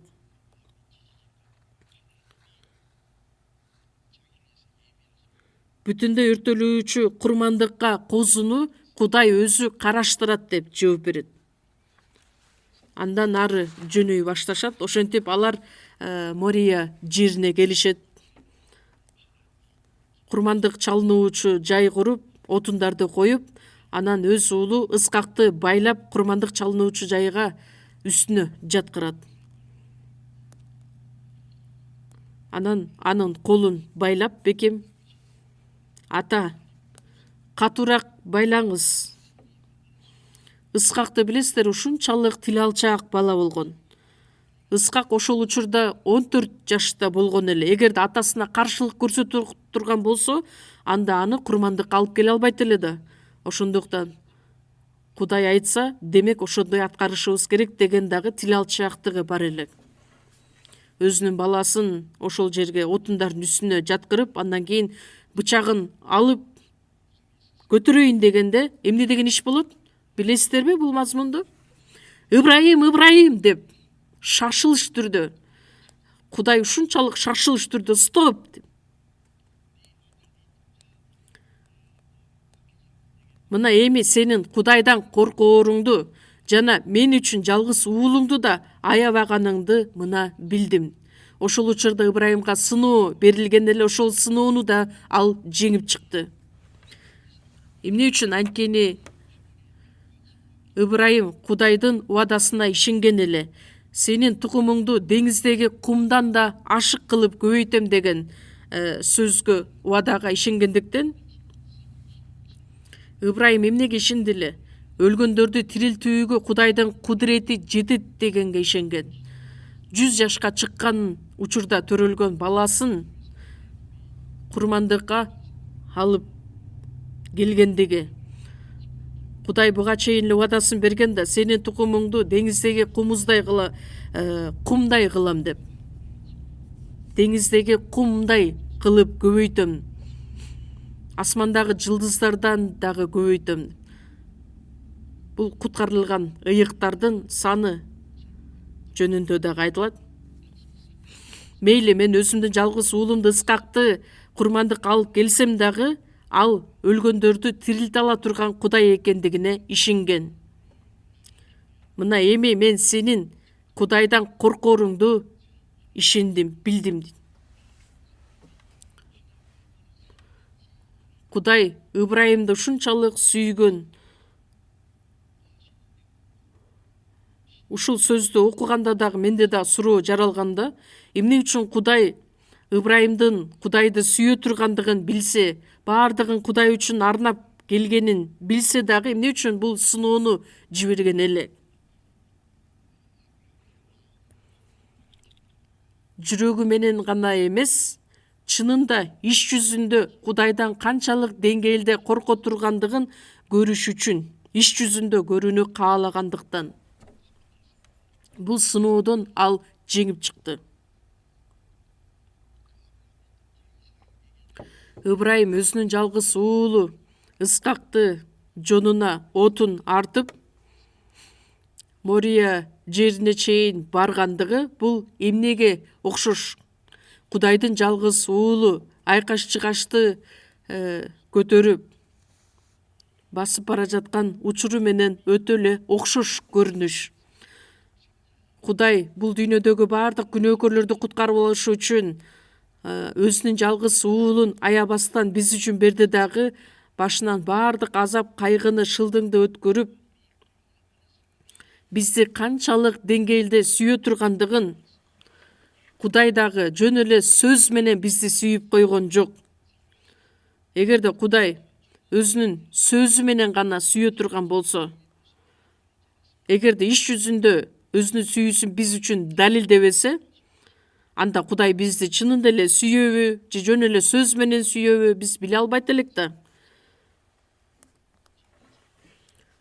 Бүтүндөй өртөлүүчү курмандыкка козуну Кудай өзү караштырат деп жооп берет. Андан ары жөнөй башташат. Ошентип алар Мория жерине келишет. Курмандык чалынуучу жай куруп, отундарды коюп, анан өз уулу Ыскакты байлап курмандык чалынуучу жайга үстүнө жаткырат. Анан анын колун байлап, бекем, ата, катуураак байлаңыз. Ыскакты билесиздер, ушунчалык тил алчаак бала болгон. Ыскак ошол учурда 14 жашта болгон эле. Эгерде атасына каршылык көрсөтүп турган болсо, анда аны курмандыкка алып келе албайт эле да. Ошондуктан Кудай айтса, демек ошондой аткарышыбыз керек деген дагы тил алчаактыгы бар эле. Өзүнүн баласын ошол жерге отундардын үстүнө жаткырып, андан кийин бычагын алып көтөрөйүн дегенде эмне деген иш болот? Билесиздерби бул мазмунду? Ыбрайым деп шашылыш түрдө, Кудай ушунчалык шашылыш түрдө стоп деп. Мына эми сенин Кудайдан коркооруңду жана мен үчүн жалгыз уулуңду да аябаганыңды мына билдим. Ошол учурда Ыбрайымга сыноо берилген эле, ошол сыноону да ал жеңип чыкты. Эмне үчүн? Анткени Ыбрайым Кудайдын убадасына ишенген эле. Сенин тукумуңду деңиздеги кумдан да ашык кылып көбөйтөм деген сөзгө, убадага ишенгендиктен Ыбрайым эмнеге ишенди эле? Өлгөндөрдү тирилтүүгө Кудайдын кудурети жетет дегенге ишенген. 100 жашка чыккан учурда төрөлгөн баласын курмандыкка алып келгендиги. Кудай буга чейин эле убадасын берген да, сенин тукумуңду деңиздеги кумдай кылам деп. Деңиздеги кумдай кылып көбөйтөм. Асмандагы жылдыздардан дагы көбөйтөм. Бул куткарылган ыйыктардын саны жөнүндө дагы айтылат. Мейли мен өзүмдүн жалгыз уулумду Ыскакты курмандыкка алып келсем дагы, ал өлгөндөрдү тирилте ала турган Кудай экендигине ишенген. Мына эми мен сенин Кудайдан коркооруңду ишендим, билдим. Кудай Ыбрайымды ушунчалык сүйгөн. Ушул сөздү окуганда дагы менде да суроо жаралганда, эмне үчүн Кудай Ыбрайымдын Кудайды сүйө тургандыгын билсе, баардыгын Кудай үчүн арнап келгенин билсе дагы, эмне үчүн бул сыноону жиберген эле? Жүрөгү менен гана эмес, чынында иш жүзүндө Кудайдан канчалык деңгээлде корко тургандыгын көрүш үчүн, иш жүзүндө көрүүнү каалагандыктан бул сыноодон ал жеңип чыкты. Ыбрайым өзүнүн жалгыз уулу Ыскакты жонуна отун артып Мория жерине чейин баргандыгы бул эмнеге окшош? Кудайдын жалгыз уулу айкаш-чыгашты көтөрүп басып бара жаткан учуру менен өтө эле окшош көрүнүш. Кудай бул дүйнөдөгү баардык күнөөкөрлөрдү куткарып алыш үчүн өзүнүн жалгыз уулун аябастан биз үчүн берди дагы, башынан баардык азап кайгыны, шылдыңды өткөрүп, бизди канчалык деңгээлде сүйө тургандыгын Кудай дагы жөн эле сөз менен бизди сүйүп койгон жок. Эгерде Кудай өзүнүн сөзү менен гана сүйө турган болсо, эгерде иш жүзүндө өзүнүн сүйүүсүн биз үчүн далилдебесе, анда Кудай бизди чынында эле сүйөбү, же жөн эле сөз менен сүйөбү, биз биле албайт элек да.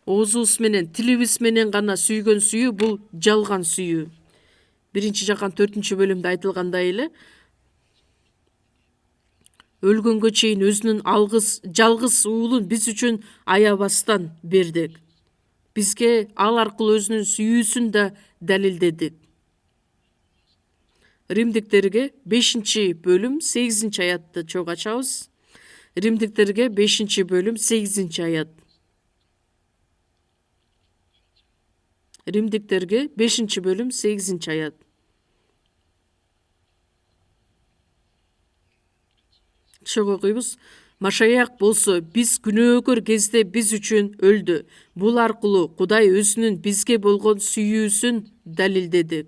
Оозубуз менен, тилибиз менен гана сүйгөн сүйүү бул жалган сүйүү. 1-Жакан 4-бөлүмдө айтылгандай эле, өлгөнгө чейин өзүнүн жалгыз уулун биз үчүн аябастан берди. Бизге ал аркылуу өзүнүн сүйүүсүн да далилдеди. Римдиктерге 5-бөлүм 8-аятты чогуу ачабыз. Римдиктерге 5-бөлүм 8-аят. Римдиктерге 5-бөлүм 8-аят. Чогуу окуйбуз. Машаяк болсо биз күнөөкөр кезде биз үчүн өлдү. Бул аркылуу Кудай өзүнүн бизге болгон сүйүүсүн далилдеди.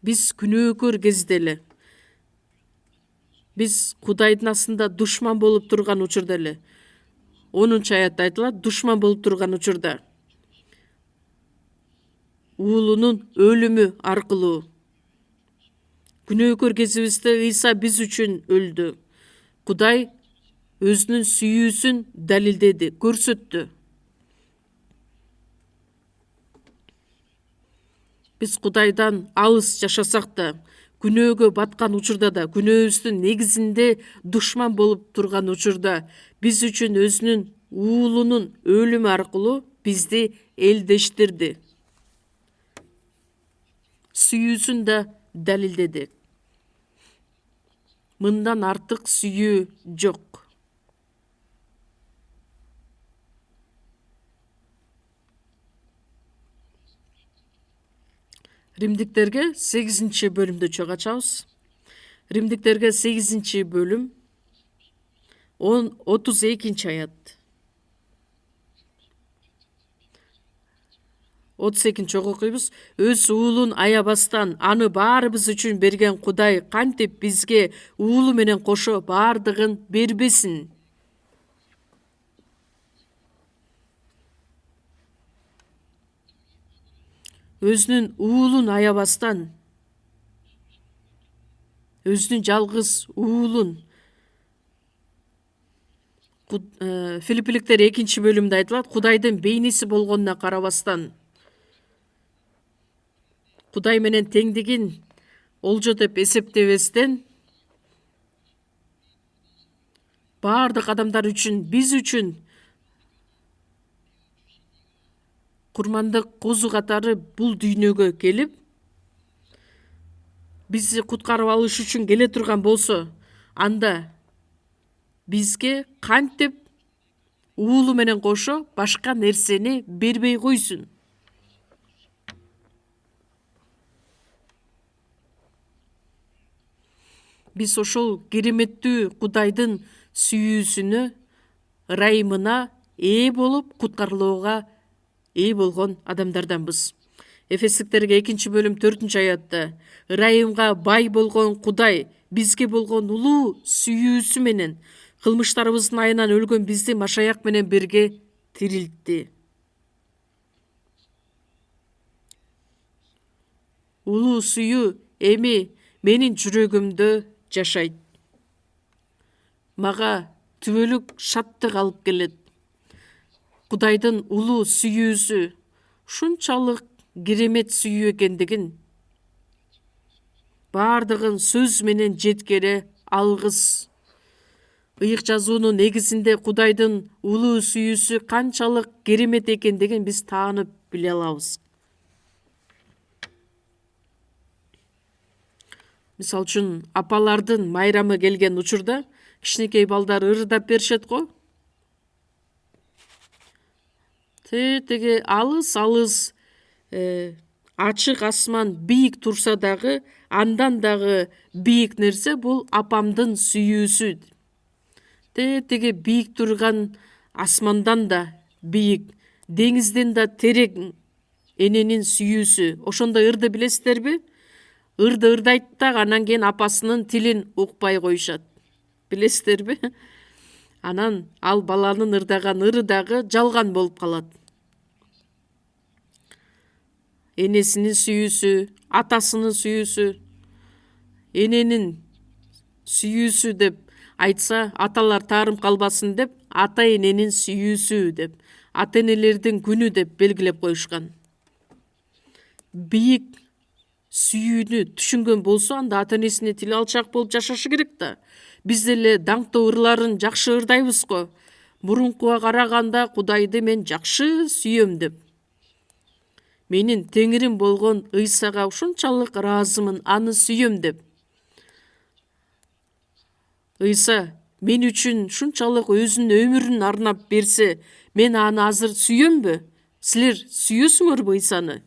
Биз күнөөкөр кезде эле, биз Кудайдын астында душман болуп турган учурда эле, 10-аятта айтылат, душман болуп турган учурда уулунун өлүмү аркылуу күнөөкөр кезибизде Ыйса биз үчүн өлдү. Кудай өзүнүн сүйүүсүн далилдеди, көрсөттү. Биз Кудайдан алыс жашасак да, күнөөгө баткан учурда да, күнөөбүздүн негизинде душман болуп турган учурда биз үчүн өзүнүн уулунун өлүмү аркылуу бизди элдештирди. Сүйүүсүн да далилдеди. Мындан артык сүйүү жок. Римдиктерге 8 бөлүмдө чөк ачабыз. Римдиктерге 8 бөлүм 32 аят. 32 чөк окуйбуз. Өз уулун аябастан аны баарыбыз үчүн берген Кудай кантип бизге уулу менен кошо баардыгын бербесин. Өзүнүн уулун аябастан, өзүнүн жалгыз уулун, Филиппиликтер 2 бөлүмдө айтылат, Кудайдын бейниси болгонуна карабастан, Кудай менен теңдигин олжо деп эсептебестен, баардык адамдар үчүн, биз үчүн курмандык козу катары бул дүйнөгө келип, бизди куткарып алыш үчүн келе турган болсо, анда бизге кантип уулу менен кошо башка нерсени бербей койсун. Биз ошол кереметтүү Кудайдын сүйүүсүнө, ырайымына ээ болуп, куткарылууга ээ болгон адамдарданбыз. Эфестиктерге 2 бөлүм 4 аятта ырайымга бай болгон Кудай бизге болгон улуу сүйүүсү менен кылмыштарыбыздын айынан өлгөн бизди Машаяк менен бирге тирилтти. Улуу сүйүү эми менин жүрөгүмдө жашайт. Мага түбөлүк шаттык алып келет. Кудайдын улуу сүйүүсү шунчалык керемет сүйүү экендигин баардыгын сөз менен жеткере алгыс. Ыйык жазуунун негизинде Кудайдын улуу сүйүүсү канчалык керемет экендигин биз таанып биле алабыз. Мисалы үчүн апалардын майрамы келген учурда кичинекей балдар ырдап беришет го. Теги алыс ачык асман бийик турса дагы, андан дагы бийик нерсе бул апамдын сүйүүсү. Теги бийик турган асмандан да бийик, деңизден да терек эненин сүйүүсү. Ошондой ырды билесиздерби? Ырды ырдайт дагы анан кийин апасынын тилин укпай коюшат. Билесиздерби? Анан ал баланын ырдаган ыры дагы жалган болуп калат. Энесинин сүйүүсү, атасынын сүйүүсү, эненин сүйүүсү деп айтса, аталар таарым калбасын деп, ата эненин сүйүүсү деп, ата энелердин күнү деп белгилеп коюшкан. Бийик сүйүүнү түшүнгөн болсо, анда ата энесине тили алчаак болуп жашашы керек да. Биз деле даңктуу ырларын жакшы ырдайбыз го. Мурункуга караганда Кудайды мен жакшы сүйөм деп. Менин теңирим болгон Ыйсага ушунчалык ыраазымын, аны сүйөм деп. Ыйса мен үчүн шунчалык өзүнүн өмүрүн арнап берсе, мен аны азыр сүйөмбү? Силер сүйөсүңөрбү Ыйсаны?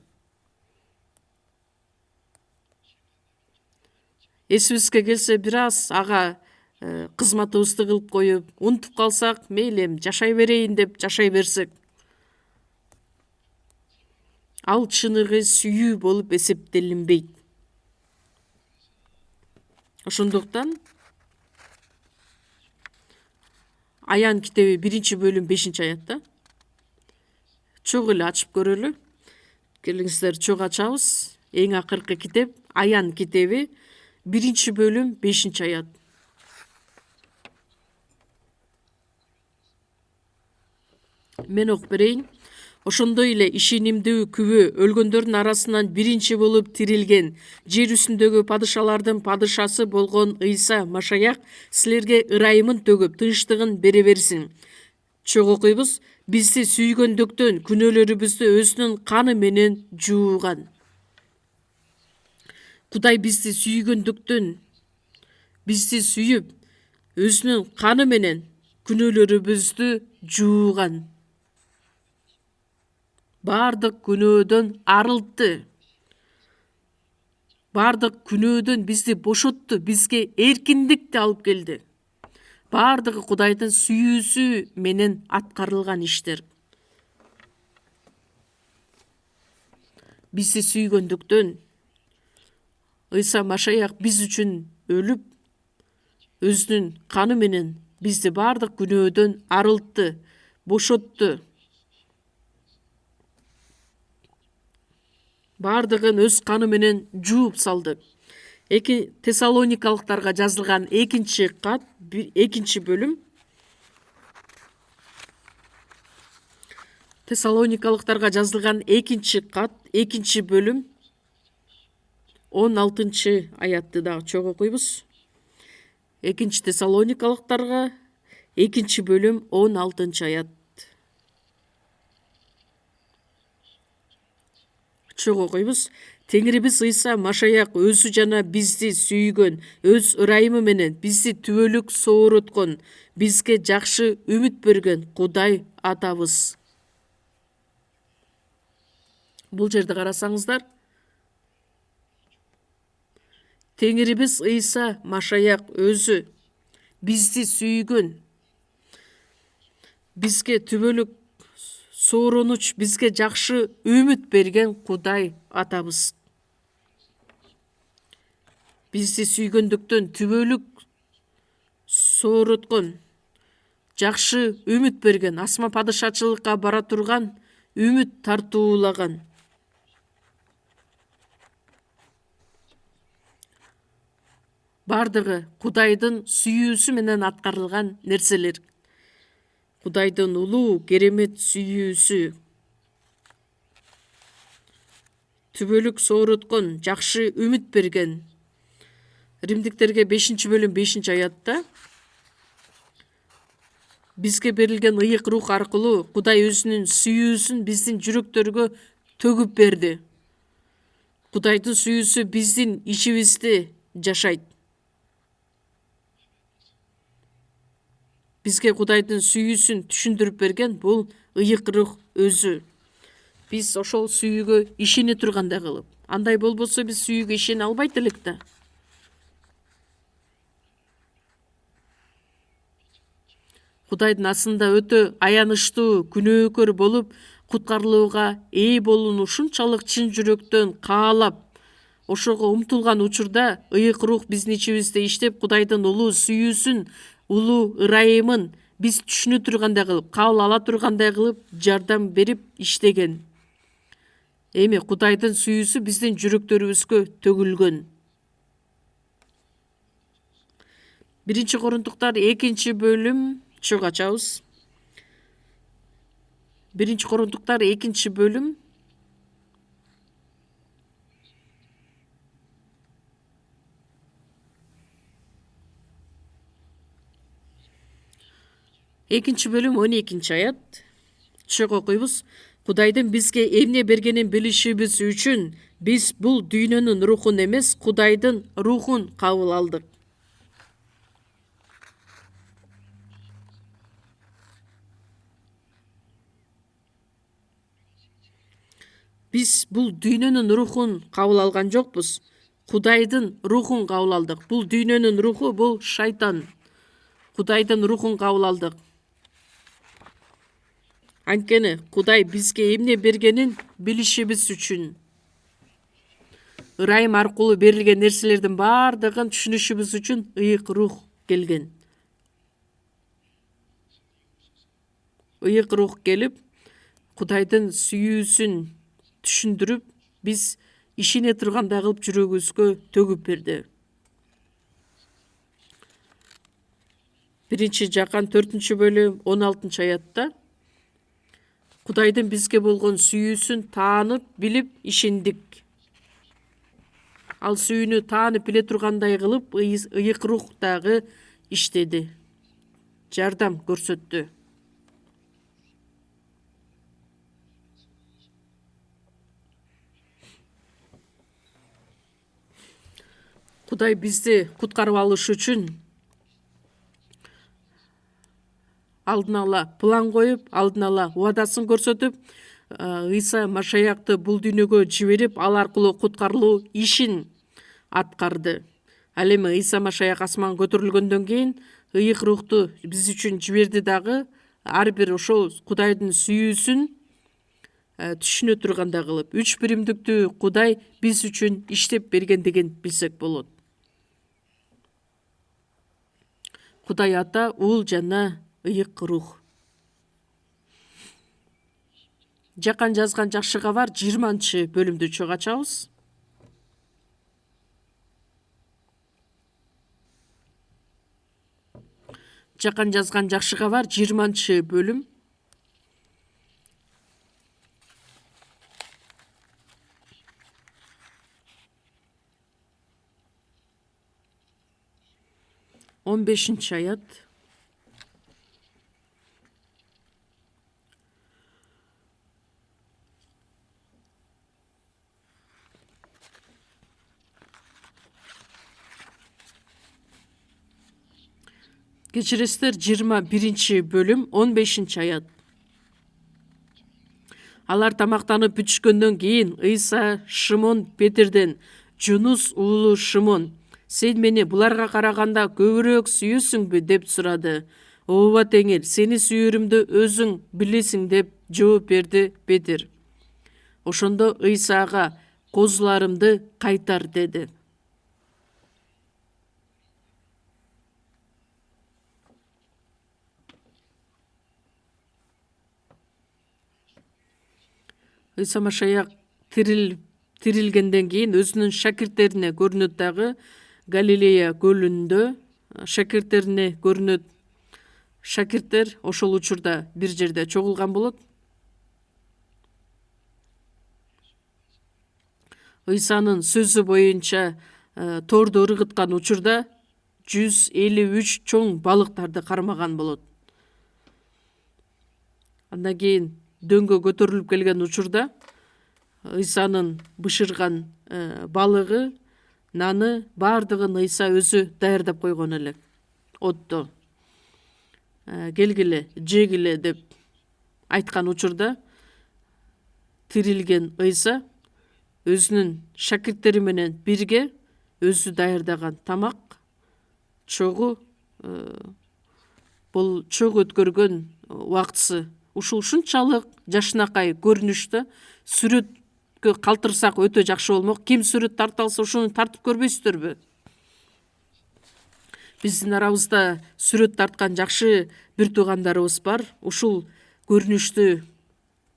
Эсибизге келсе, бир аз ага кызматыбызды кылып коюп, унутуп калсак, мейли эми жашай берейин деп жашай берсек, ал чыныгы сүйүү болуп эсептелинбейт. Ошондуктан Аян китеби 1 бөлүм 5 аятта чок эле ачып көрөлү. Келиңиздер, чок ачабыз. Эң акыркы китеп Аян китеби 1 бөлүм 5 аят. Мен окуп берейин. Ошондой эле ишенимдүү күбө өлгөндөрдүн арасынан биринчи болуп тирилген, жер үстүндөгү падышалардын падышасы болгон Ыйса Машаяк силерге ырайымын төгүп, тынчтыгын бере берсин. Чогуу окуйбуз: бизди сүйгөндүктөн күнөөлөрүбүздү өзүнүн каны менен жууган. Кудай бизди сүйгөндүктөн, бизди сүйүп, өзүнүн каны менен күнөөлөрүбүздү жууган. Бардык күнөөдөн арылтты. Бардык күнөөдөн бизди бошотту, бизге эркиндикти алып келди. Бардыгы Кудайдын сүйүүсү менен аткарылган иштер. Бизди сүйгөндүктөн Ыйса Машаяк биз үчүн өлүп, өзүнүн каны менен бизди бардык күнөөдөн арылтты, бошотту. Бардыгын өз каны менен жууп салды. Тессалоникалыктарга жазылган экинчи кат, экинчи бөлүм. Тессалоникалыктарга жазылган экинчи кат, экинчи бөлүм, 16 аятты дагы чогуу окуйбуз. Экинчи Тессалоникалыктарга экинчи бөлүм, 16 аят. Чогуу окуйбуз. Теңирибиз Ыйса Машаяк өзү жана бизди сүйгөн, өз ырайымы менен бизди түбөлүк сооруткон, бизге жакшы үмүт берген Кудай атабыз. Бул жерде карасаңыздар, Теңирибиз Ыйса Машаяк өзү бизди сүйгөн, бизге түбөлүк сооронуч, бизге жакшы үмүт берген Кудай атабыз. Бизди сүйгөндүктөн түбөлүк сооруткон, жакшы үмүт берген, асма падышачылыкка бара турган, үмүт тартуулаган. Бардыгы Кудайдын сүйүүсү менен аткарылган нерселер. Кудайдын улуу керемет сүйүүсү, түбөлүк сооруткон, жакшы үмүт берген. Римдиктерге 5 бөлүм 5 аятта бизге берилген ыйык рух аркылуу Кудай өзүнүн сүйүүсүн биздин жүрөктөргө төгүп берди. Кудайдын сүйүүсү биздин ичибизде жашайт. Бизге Кудайдын сүйүүсүн түшүндүрүп берген бул ыйык рух өзү. Биз ошол сүйүүгө ишене тургандай кылып, андай болбосо биз сүйүүгө ишене албайт элек да. Кудайдын асында өтө аянычтуу күнөөкөр болуп, куткарылууга ээ болууну ушунчалык чын жүрөктөн каалап, ошого умтулган учурда ыйык рух биздин ичибизде иштеп, Кудайдын улуу сүйүүсүн, улуу ырайымын биз түшүнө тургандай кылып, кабыл ала тургандай кылып жардам берип иштеген. Эми Кудайдын сүйүүсү биздин жүрөктөрүбүзгө төгүлгөн. 1 Корунтуктар 2 бөлүм, чогуу ачабыз. 1 Корунтуктар 2 бөлүм, 12 аят. Чогуу окуйбуз. Кудайдын бизге эмне бергенин билишибиз үчүн биз бул дүйнөнүн рухун эмес, Кудайдын рухун кабыл алдык. Биз бул дүйнөнүн рухун кабыл алган жокпуз. Кудайдын рухун кабыл алдык. Бул дүйнөнүн руху, бул шайтан. Кудайдын рухун кабыл алдык. Анткени Кудай бизге эмне бергенин билишибиз үчүн. Ырайым аркылуу берилген нерселердин бардыгын түшүнүшүбүз үчүн ыйык рух келген. Ыйык рух келип, Кудайдын сүйүүсүн түшүндүрүп, биз ишене тургандай кылып жүрөгүбүзгө төгүп берди. 1 Жакан 4 бөлүм 16 аятта Кудайдын бизге болгон сүйүүсүн таанып билип ишендик. Ал сүйүүнү таанып биле тургандай кылып ыйык рух дагы иштеди. Жардам көрсөттү. Кудай бизди куткарып алыш үчүн алдын ала план коюп, алдын ала убадасын көрсөтүп, Ыйса Машаякты бул дүйнөгө жиберип, ал аркылуу куткарылуу ишин аткарды. Ал эми Ыйса Машаяк асманга көтөрүлгөндөн кийин ыйык рухту биз үчүн жиберди дагы, ар бир ошол Кудайдын сүйүүсүн түшүнө тургандай кылып, үч биримдиктүү Кудай биз үчүн иштеп бергендигин билсек болот. Кудай Ата, Уул жана ыйык рух. Жакан жазган жакшы кабар 20-бөлүмдү чогуу ачабыз. Жакан жазган жакшы кабар 20-бөлүм. Он бешинчи аят. Кечиресиздер, 21-бөлүм, 15 аят. Алар тамактанып бүтүшкөндөн кийин Ыйса Шимон Петерден: "Жунус уулу Шимон, сен мени буларга караганда көбүрөөк сүйөсүңбү?" деп сурады. "Ооба Теңир, сени сүйөрүмдү өзүң билесиң" деп жооп берди Петер. Ошондо Ыйса ага: "Козуларымды кайтар" деди. Ыйса Машаяк тирилгенден кийин өзүнүн шакирттерине көрүнөт дагы. Галилея көлүндө шакирттерине көрүнөт. Шакирттер ошол учурда бир жерде чогулган болот. Ыйсанын сөзү боюнча торду ыргыткан учурда 153 чоң балыктарды кармаган болот. Андан кийин дөңгө көтөрүлүп келген учурда Ыйсанын бышырган балыгы, наны баардыгын Ыйса өзү даярдап койгон элек. Отто келгиле, жегиле деп айткан учурда тирилген Ыйса өзүнүн шакирттери менен бирге өзү даярдаган тамак, чогуу бул чогуу өткөргөн убактысы ушунчалык жашынакай көрүнүштө сүрөткө калтырсак өтө жакшы болмок. Ким сүрөт тарта алса ошону тартып көрбөйсүздөрбү? Биздин арабызда сүрөт тарткан жакшы бир туугандарыбыз бар. Ушул көрүнүштү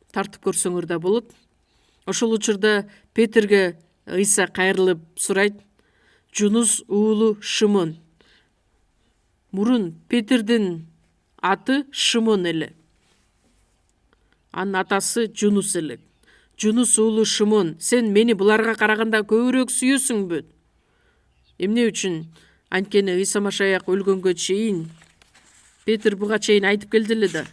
тартып көрсөңөр да болот. Ошол учурда Петерге Ыйса кайрылып сурайт: "Жунус уулу Шимон". Мурун Петердин аты Шимон эле. Анын атасы Жунус элек. "Жунус уулу Шимон, сен мени буларга караганда көбүрөөк сүйөсүңбү?" Эмне үчүн? Анткени Ыйса Машаяк өлгөнгө чейин Петр буга чейин айтып келди эле да.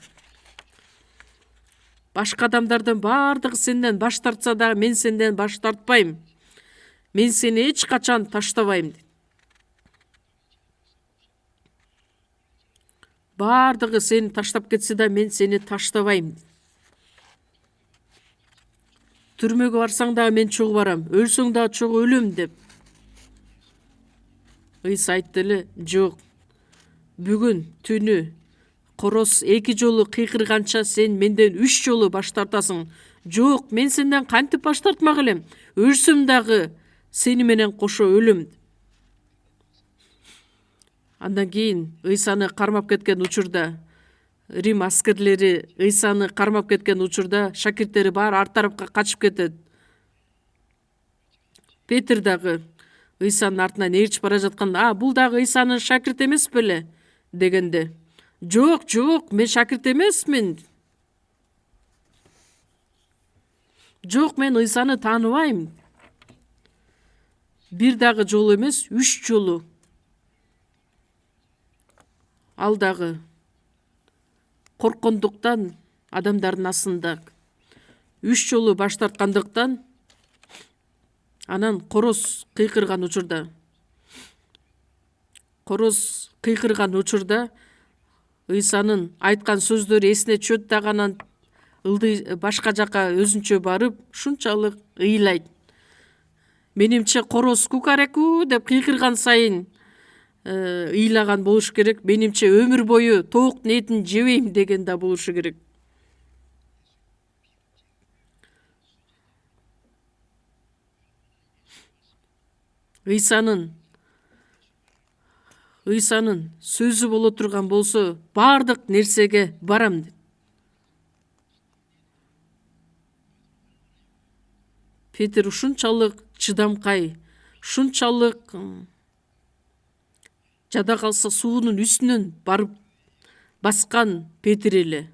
Башка адамдардын баардыгы сенден баш тартса да, мен сенден баш тартпайм. Мен сени эч качан таштабайм. Баардыгы сени таштап кетсе да, мен сени таштабайм. Түрмөгө барсаң да мен чогуу барам, өлсөң да чогуу өлөм деп. Ыйса айтты эле: "Жок. Бүгүн түнү короз 2 жолу кыйкырганча сен менден 3 жолу баш тартасың. Жок, мен сенден кантип баш тартмак элем? Өлсөм дагы сени менен кошо өлөм." Андан кийин Ыйсаны кармап кеткен учурда, Рим аскерлери Ыйсаны кармап кеткен учурда шакирттери баары арт тарапка качып кетет. Петр дагы Ыйсанын артынан ээрчип бара жатканда: "Бул дагы Ыйсанын шакирти эмес беле?" дегенде: "Жок, мен шакирт эмесмин." Жок, мен Ыйсаны тааныбайм. Бир дагы жолу эмес, 3 жолу. Ал дагы корккондуктан адамдардын астында 3 жолу баш тарткандыктан, анан короз кыйкырган учурда Ыйсанын айткан сөздөрү эсине түшөт дагы, анан ылдый башка жака өзүнчө барып ушунчалык ыйлайт. Менимче короз кукареку деп кыйкырган сайын ыйлаган болуш керек. Менимче өмүр бою тооктун этин жебейм деген да болушу керек. Ыйсанын сөзү боло турган болсо, бардык нерсеге барам деп. Петр ушунчалык чыдамкай, ушунчалык жада калса суунун үстүнөн барып баскан Петр эле.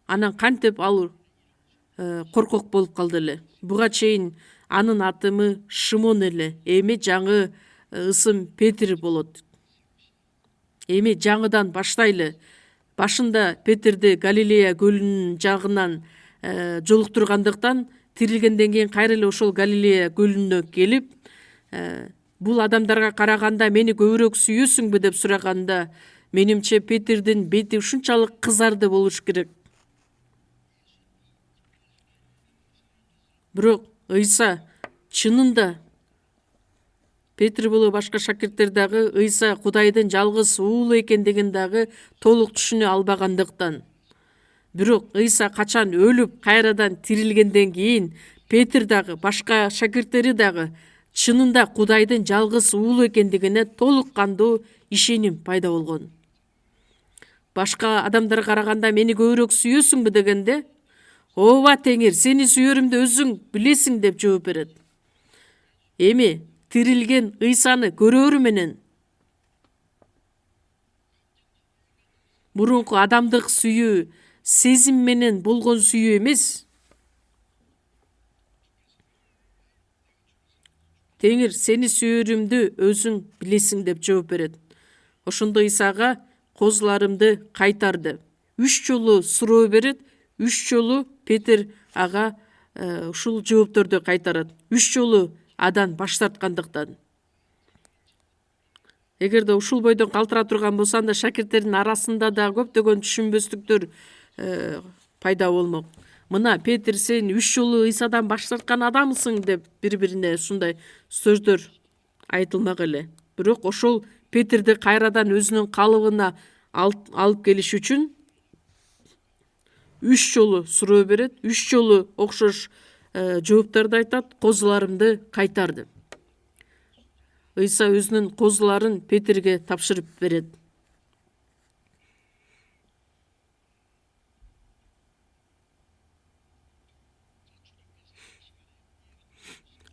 Анан кантип ал коркок болуп калды эле. Буга чейин анын атымы Шимон эле, эми жаңы ысым Петр болот. Эми жаңыдан баштайлы. Башында Петрди Галилея көлүнүн жагынан жолуктургандыктан, тирилгенден кийин кайра эле ошол Галилея көлүнө келип, бул адамдарга караганда мени көбүрөөк сүйөсүңбү деп сураганда, менимче Петрдин бети ушунчалык кызарды болуш керек. Бирок Ыйса чынында, Петр боло башка шакирттер дагы Ыйса Кудайдын жалгыз уулу экендигин дагы толук түшүнө албагандыктан, бирок Ыйса качан өлүп кайрадан тирилгенден кийин Петр дагы башка шакирттери дагы чынында Кудайдын жалгыз уулу экендигине толук кандуу ишеним пайда болгон. Башка адамдарга караганда мени көбүрөөк сүйөсүңбү дегенде, ооба Теңир, сени сүйөрүмдү өзүң билесиң деп жооп берет. Эми тирилген Ыйсаны көрөөрү менен мурунку адамдык сүйүү, сезим менен болгон сүйүү эмес. Теңир, сени сүйөрүмдү өзүң билесиң деп жооп берет. Ошондо Ыйсага козуларымды кайтарды. 3 жолу суроо берет, 3 жолу Петр ага ушул жоопторду кайтарат. 3 жолу адан баш тарткандыктан. Эгерде ушул бойдон калтыра турган болсо, анда шакирттердин арасында да көптөгөн түшүнбөстүктөр пайда болмок. Мына Петр, сен 3 жолу Ыйсадан баш тарткан адамсың деп бири-бирине ушундай сөздөр айтылмак эле. Бирок ошол Петрди кайрадан өзүнүн калыбына алып келиш үчүн 3 жолу суроо берет, 3 жолу окшош жооптарды айтат, козуларымды кайтарды. Ыйса өзүнүн козуларын Петрге тапшырып берет.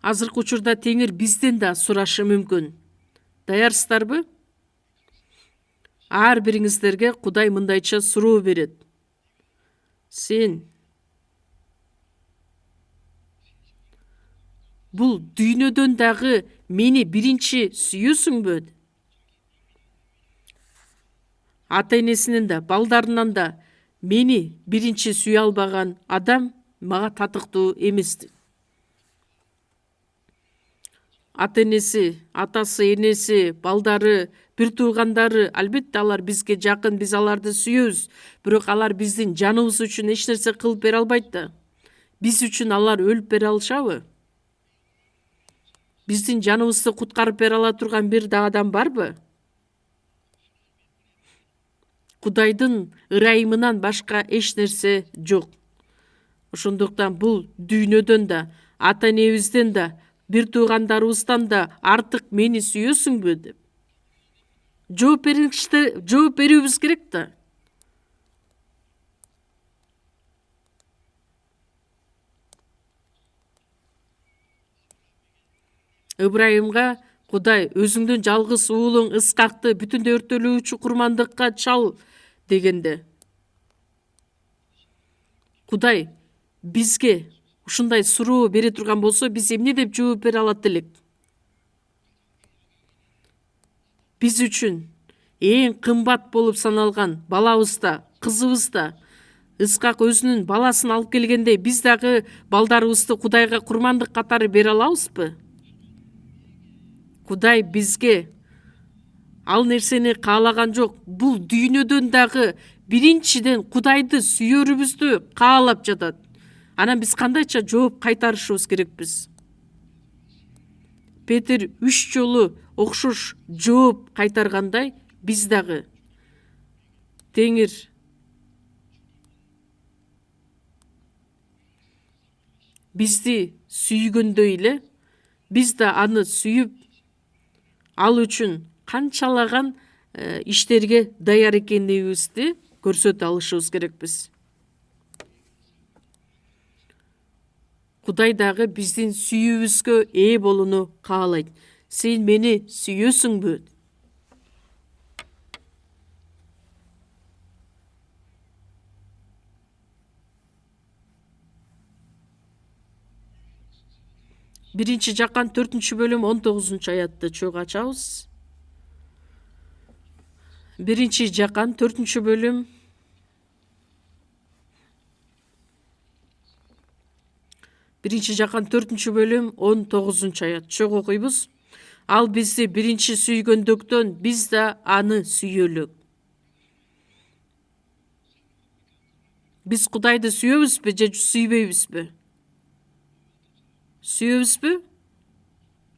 Азыркы учурда Теңир бизден да сурашы мүмкүн. Даярсыздарбы? Ар бириңиздерге Кудай мындайча суроо берет. Сен бул дүйнөдөн дагы мени биринчи сүйөсүңбү? Ата энесинен да, балдарынан да мени биринчи сүйө албаган адам мага татыктуу эмес. Ата энеси, атасы, энеси, балдары, бир туугандары, албетте алар бизге жакын, биз аларды сүйөбүз. Бирок алар биздин жаныбыз үчүн эч нерсе кылып бере албайт да. Биз үчүн алар өлүп бере алышабы? Биздин жаныбызды куткарып бере ала турган бир да адам барбы? Кудайдын ырайымынан башка эч нерсе жок. Ошондуктан бул дүйнөдөн да, ата энебизден да, бир туугандарыбыздан да артык мени сүйөсүңбү деп жооп берүүбүз керек да. Ыбрайымга Кудай өзүңдүн жалгыз уулуң Ыскакты бүтүндөй өртөлүүчү курмандыкка чал дегенде, Кудай бизге ушундай суроо бере турган болсо, биз эмне деп жооп бере алат элек? Биз үчүн эң кымбат болуп саналган балабыз да, кызыбыз да Ысқақ өзүнүн баласын алып келгенде, биз дагы балдарыбызды Кудайга курмандык катары бере алабызбы? Кудай бизге ал нерсени каалаган жок. Бул дүйнөдөн дагы биринчиден Кудайды сүйөрүбүздү каалап жатат. Анан биз кандайча жооп кайтарышыбыз керекпиз? Петр 3 жолу окшош жооп кайтаргандай, биз дагы Теңир бизди сүйгөндөй эле, биз да аны сүйүп, ал үчүн канчалаган иштерге даяр экенибизди көрсөтө алышыбыз керекпиз. Кудай дагы биздин сүйүүбүзгө ээ болууну каалайт. Сен мени сүйөсүңбү? Биринчи Жакан 4-бөлүм 19-аятты чогуу ачабыз. Биринчи Жакан 4-бөлүм 19-аят чогуу окуйбуз. Ал бизди биринчи сүйгөндүктөн биз да аны сүйөлүк. Биз Кудайды сүйөбүзбү же сүйбөйбүзбү? Сүйөбүзбү?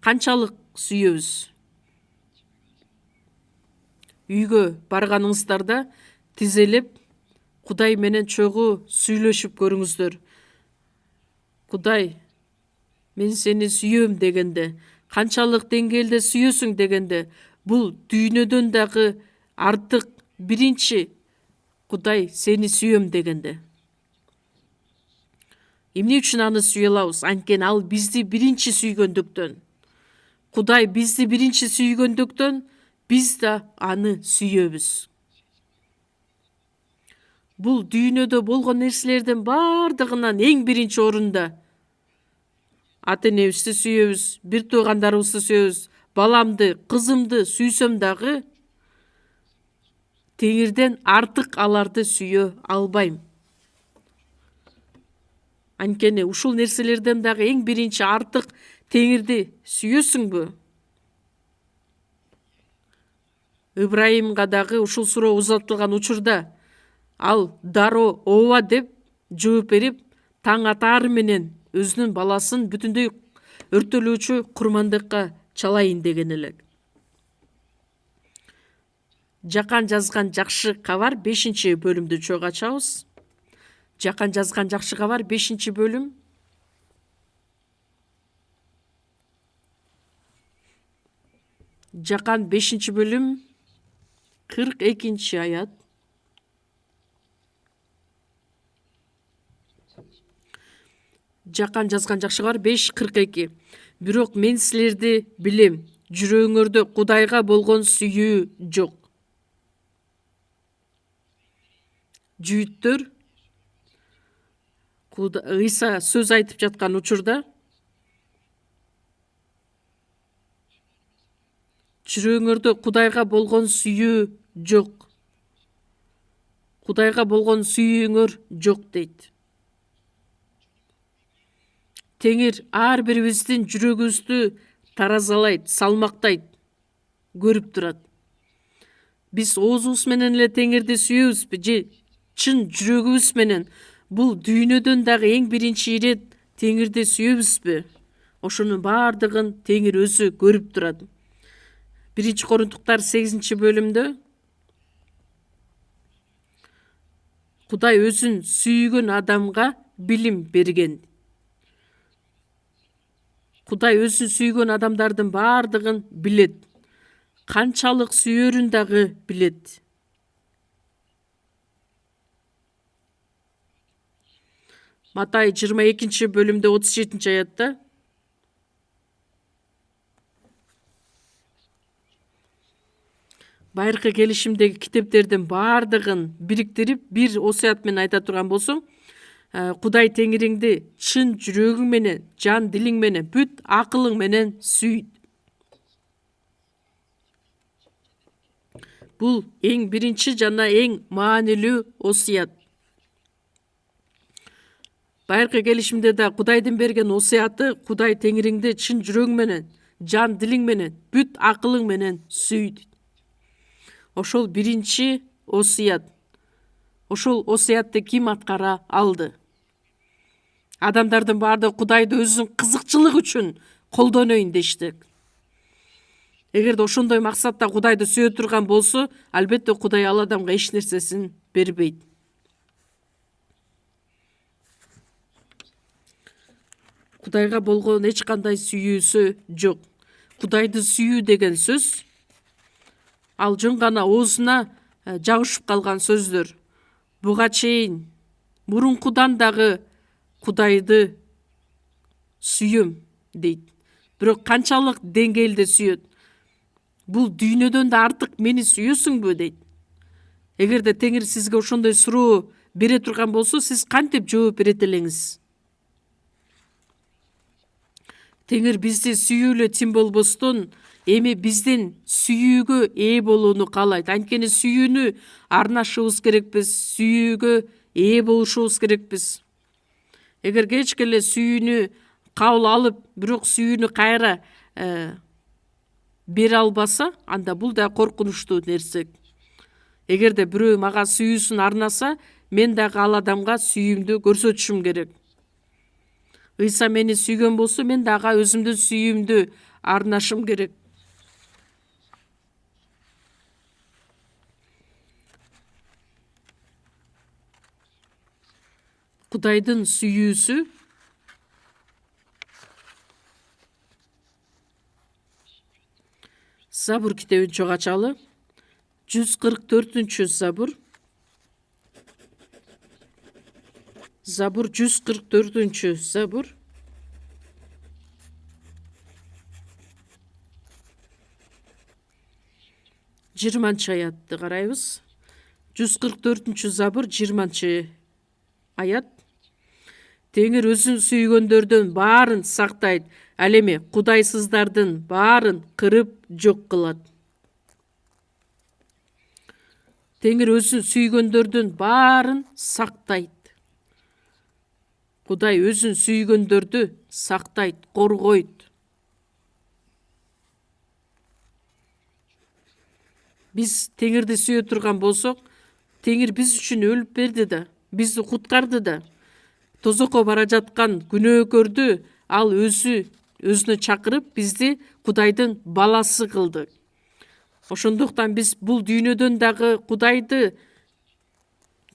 Канчалык сүйөбүз? Үйгө барганыңыздарда тизелеп Кудай менен чогуу сүйлөшүп көрүңүздөр. Кудай, мен сени сүйөм дегенде, канчалык деңгээлде сүйөсүң дегенде, бул дүйнөдөн дагы артык. Биринчи Кудай сени сүйөм дегенде. Эмне үчүн аны сүйө алабыз? Анткени ал бизди биринчи сүйгөндүктөн. Кудай бизди биринчи сүйгөндүктөн биз да аны сүйөбүз. Бул дүйнөдө болгон нерселердин бардыгынан эң биринчи орунда ата-энебизди сүйөбүз, бир туугандарыбызды сүйөбүз, баламды, кызымды сүйсөм дагы Теңирден артык аларды сүйө албайм. Анткени ушул нерселерден дагы эң биринчи артык Теңирди сүйөсүңбү? Ибраимга дагы ушул суроо узатылган учурда ал дароо ооба деп жооп берип, таң атаары менен өзүнүн баласын бүтүндөй өртөлүүчү курмандыкка чалайын деген элек. Жакан жазган жакшы кабар 5-бөлүмдү чогуу ачабыз. Жакан жазган жакшы кабар 5-бөлүм. Жакан 5-бөлүм 42-аят. Жакан жазган жакшы кабар 5:42. Бирок мен силерди билем, жүрөгүңөрдө Кудайга болгон сүйүү жок. Жүйүттөр Ыйса сөз айтып жаткан учурда жүрөгүңөрдө Кудайга болгон сүйүү жок. Кудайга болгон сүйүүңөр жок дейт. Теңир ар бирибиздин жүрөгүбүздү таразалайт, салмактайт, көрүп турат. Биз оозубуз менен эле Теңирди сүйөбүзбү же чын жүрөгүбүз менен бул дүйнөдөн дагы эң биринчи ирет Теңирди сүйөбүзбү? Ошонун бардыгын Теңир өзү көрүп турат. 1 Корунтуктар 8-бөлүмдө Кудай өзүн сүйгөн адамга билим берген. Кудай өзүн сүйгөн адамдардын бардыгын билет. Канчалык сүйөрүн дагы билет. Матай 22-бөлүмдө 37-аятта байыркы келишимдеги китептердин бардыгын бириктирип бир осуят менен айта турган болсоң, Кудай теңириңди чын жүрөгүң менен, жан дилиң менен, бүт акылың менен сүйт. Бул эң биринчи жана эң маанилүү осуят. Байыркы келишимде да Кудайдын берген осуяты Кудай теңириңди чын жүрөгүң менен, жан дилиң менен, бүт акылың менен сүйт. Ошол биринчи осуят. Ошол осуятты ким аткара алды? Адамдардын баардыгы Кудайды өзүнүн кызыкчылыгы үчүн колдонойн дешти. Эгерде ошондой максатта Кудайды сүйө турган болсо, албетте Кудай ал адамга эч нерсесин бербейт. Кудайга болгон эч кандай сүйүүсү жок. Кудайды сүйүү деген сөз ал жөн гана оозуна жабышып калган сөздөр. Буга чейин мурункудан дагы Кудайды сүйөм дейт. Бирок канчалык деңгээлде сүйөт? Бул дүйнөдөн да артык мени сүйөсүңбү дейт. Эгерде Теңир сизге ошондой суроо бере турган болсо, сиз кантип жооп берет элеңиз? Теңир бизди сүйүүлө тим болбостон, эми биздин сүйүүгө ээ болууну каалайт. Анткени сүйүүнү арнашыбыз керекпиз, сүйүүгө ээ болушубуз керекпиз. Эгер кеч келе сүйүүнү кабыл алып, бирок сүйүүнү кайра бере албаса, анда бул да коркунучтуу нерсе. Эгерде бирөө мага сүйүүсүн арнаса, мен дагы ал адамга сүйүүмдү көрсөтүшүм керек. Ыйса мени сүйгөн болсо, мен дагы өзүмдүн сүйүүмдү арнашым керек. Кудайдын сүйүүсү Забур китебин чогуу ачалы. 144 Забур. Забур 144 Забур. Жыйырманчы аятты карайбыз. 144 Забур 20 аят. Теңир өзүн сүйгөндөрдүн баарын сактайт, ал эми кудайсыздардын баарын кырып жок кылат. Теңир өзүн сүйгөндөрдүн баарын сактайт. Кудай өзүн сүйгөндөрдү сактайт, коргойт. Биз Теңирди сүйө турган болсок, Теңир биз үчүн өлүп берди да, бизди куткарды да. Тозокко бара жаткан күнөөкөрдү ал өзүнө чакырып, бизди Кудайдын баласы кылды. Ошондуктан биз бул дүйнөдөн дагы Кудайды,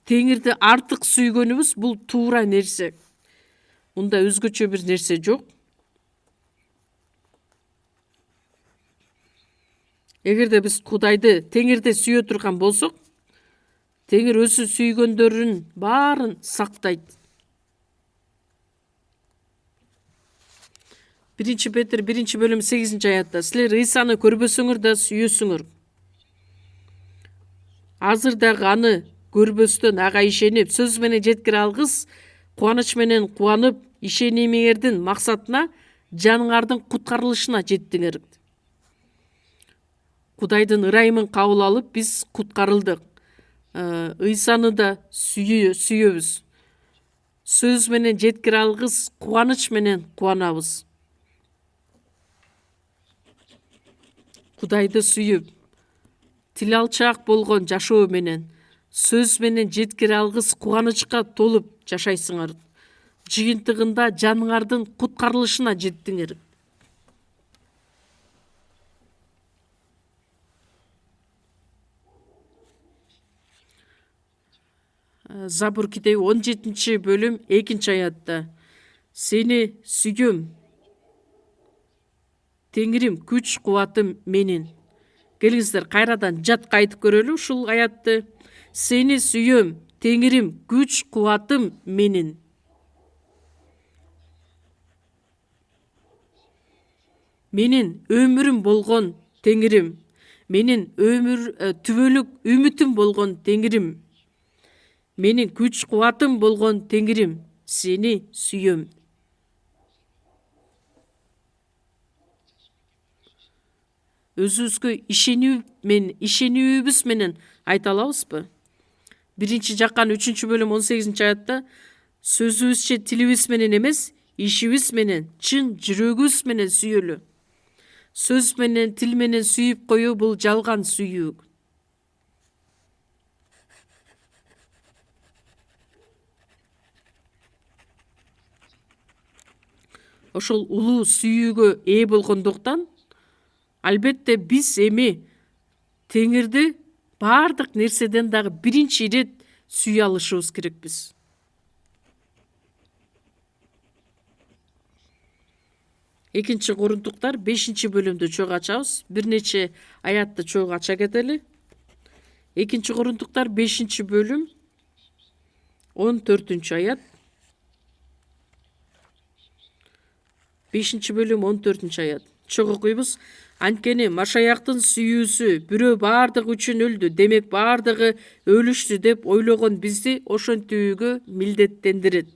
Теңирди артык сүйгөнүбүз бул туура нерсе. Мында өзгөчө бир нерсе жок. Эгерде биз Кудайды, Теңирди сүйө турган болсок, Теңир өзү сүйгөндөрүн баарын сактайт. 1 Петр 1 бөлүм 8 аятта: силер Ыйсаны көрбөсөңөр да сүйөсүңөр. Азыр дагы аны көрбөстөн ага ишенип, сөз менен жеткире алгыс кубаныч менен кубанып, ишенимиңердин максатына, жаныңардын куткарылышына жеттиңер. Кудайдын ырайымын кабыл алып, биз куткарылдык. Ыйсаны да сүйөбүз. Сөз менен жеткире алгыс кубаныч менен кубанабыз. Кудайды сүйүп, тил алчаак болгон жашоо менен, сөз менен жеткире алгыс кубанычка толуп жашайсыңар. Жыйынтыгында жаныңардын куткарылышына жеттиңер. Забур китеби 17 бөлүм 2 аятта: сени сүйгөм, Теңирим, күч кубатым менин. Келиңиздер кайрадан жатка айтып көрөлү ушул аятты. Сени сүйөм, Теңирим, күч кубатым менин. Менин өмүрүм болгон Теңирим, менин түбөлүк үмүтүм болгон Теңирим, менин күч кубатым болгон Теңирим, сени сүйөм. Өзүбүзгө ишенүүбүз менен айта алабызбы? 1-жаккан 3-бөлүм 18-аятта сөзүбүзчө тилибиз менен эмес, ишибиз менен, чын жүрөгүбүз менен сүйөлү. Сөз менен, тил менен сүйүп коюу бул жалган сүйүү. Ошол улуу сүйүүгө ээ болгондуктан, албетте биз эми Теңирди баардык нерседен дагы биринчи ирет сүйө алышыбыз керекпиз. Экинчи Корунтуктар 5-бөлүмдү чогуу ачабыз. Бир нече аятты чогуу ача кетели. Экинчи Корунтуктар 5-бөлүм 14-аят. 5-бөлүм 14-аят. Чогуу окуйбуз. Анткени Машаяктын сүйүүсү бирөө баардыгы үчүн өлдү, демек баардыгы өлүштү деп ойлогон бизди ошентүүгө милдеттендирет.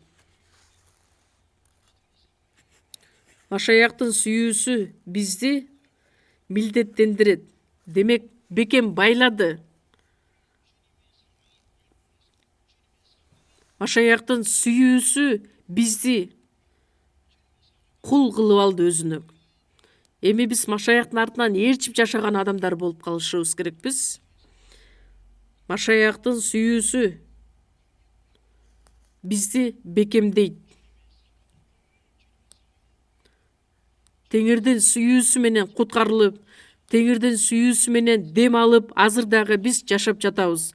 Машаяктын сүйүүсү бизди милдеттендирет. Демек бекем байлады. Машаяктын сүйүүсү бизди кул кылып алды өзүнө. Эми биз Машаяктын артынан ээрчип жашаган адамдар болуп калышыбыз керекпиз. Машаяктын сүйүүсү бизди бекемдейт. Теңирдин сүйүүсү менен куткарылып, Теңирдин сүйүүсү менен дем алып, азыр дагы биз жашап жатабыз.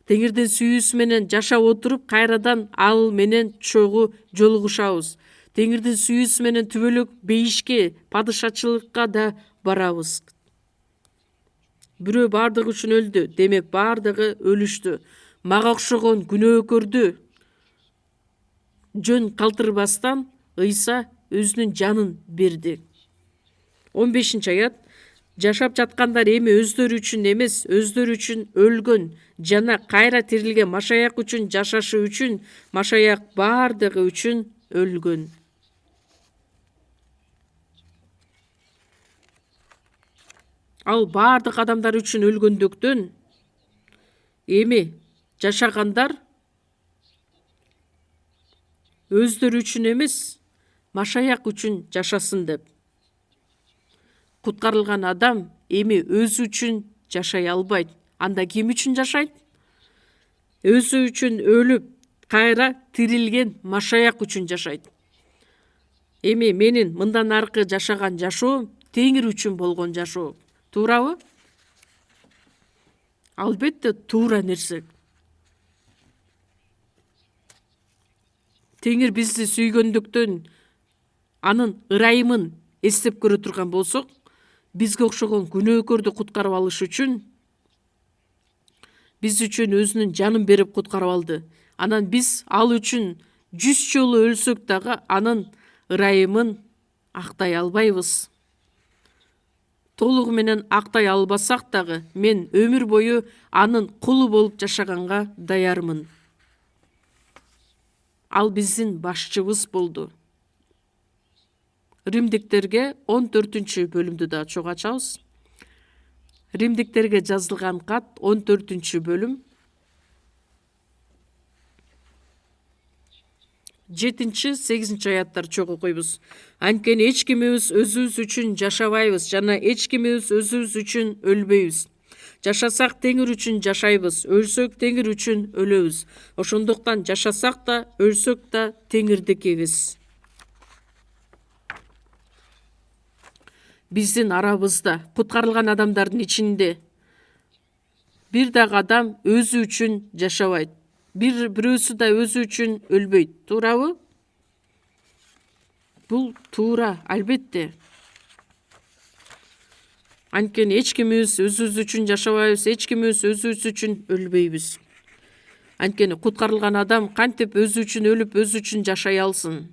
Теңирдин сүйүүсү менен жашап отуруп, кайрадан ал менен чогуу жолугушабыз. Теңирдин сүйүүсү менен түбөлүк бейишке, падышачылыкка да барабыз. Бирөө баардыгы үчүн өлдү, демек баардыгы өлүштү. Мага окшогон күнөөкөрдү жөн калтырбастан Ыйса өзүнүн жанын берди. 15-аят. Жашап жаткандар эми өздөрү үчүн эмес, өздөрү үчүн өлгөн жана кайра тирилген Машаяк үчүн жашашы үчүн, Машаяк баардыгы үчүн өлгөн. Ал баардык адамдар үчүн өлгөндүктөн эми жашагандар өздөрү үчүн эмес, Машаяк үчүн жашасын деп. Куткарылган адам эми өзү үчүн жашай албайт. Анда ким үчүн жашайт? Өзү үчүн өлүп, кайра тирилген Машаяк үчүн жашайт. Эми менин мындан аркы жашаган жашоом Теңир үчүн болгон жашоо. Туурабы? Албетте туура нерсе. Теңир бизди сүйгөндүктөн анын ырайымын эстеп көрө турган болсок, бизге окшогон күнөөкөрдү куткарып алыш үчүн, биз үчүн өзүнүн жанын берип куткарып алды. Анан биз ал үчүн 100 жолу өлсөк дагы анын ырайымын актай албайбыз. Толугу менен актай албасак дагы мен өмүр бою анын кулу болуп жашаганга даярмын. Ал биздин башчыбыз болду. Римдиктерге 14-бөлүмдү да чогуу ачабыз. Римдиктерге жазылган кат 14-бөлүм 7-8 аяттар чогуу окуйбуз. Анткени эч кимибиз өзүбүз үчүн жашабайбыз жана эч кимибиз өзүбүз үчүн өлбөйбүз. Жашасак Теңир үчүн жашайбыз, өлсөк Теңир үчүн өлөбүз. Ошондуктан жашасак да, өлсөк да Теңирдикибиз. Биздин арабызда, куткарылган адамдардын ичинде бир дагы адам өзү үчүн жашабайт. Бирөөсү да өзү үчүн өлбөйт. Туурабы? Бул туура, албетте. Анткени эч кимибиз өзүбүз үчүн жашабайбыз, эч кимибиз өзүбүз үчүн өлбөйбүз. Анткени куткарылган адам кантип өзү үчүн өлүп, өзү үчүн жашай алсын?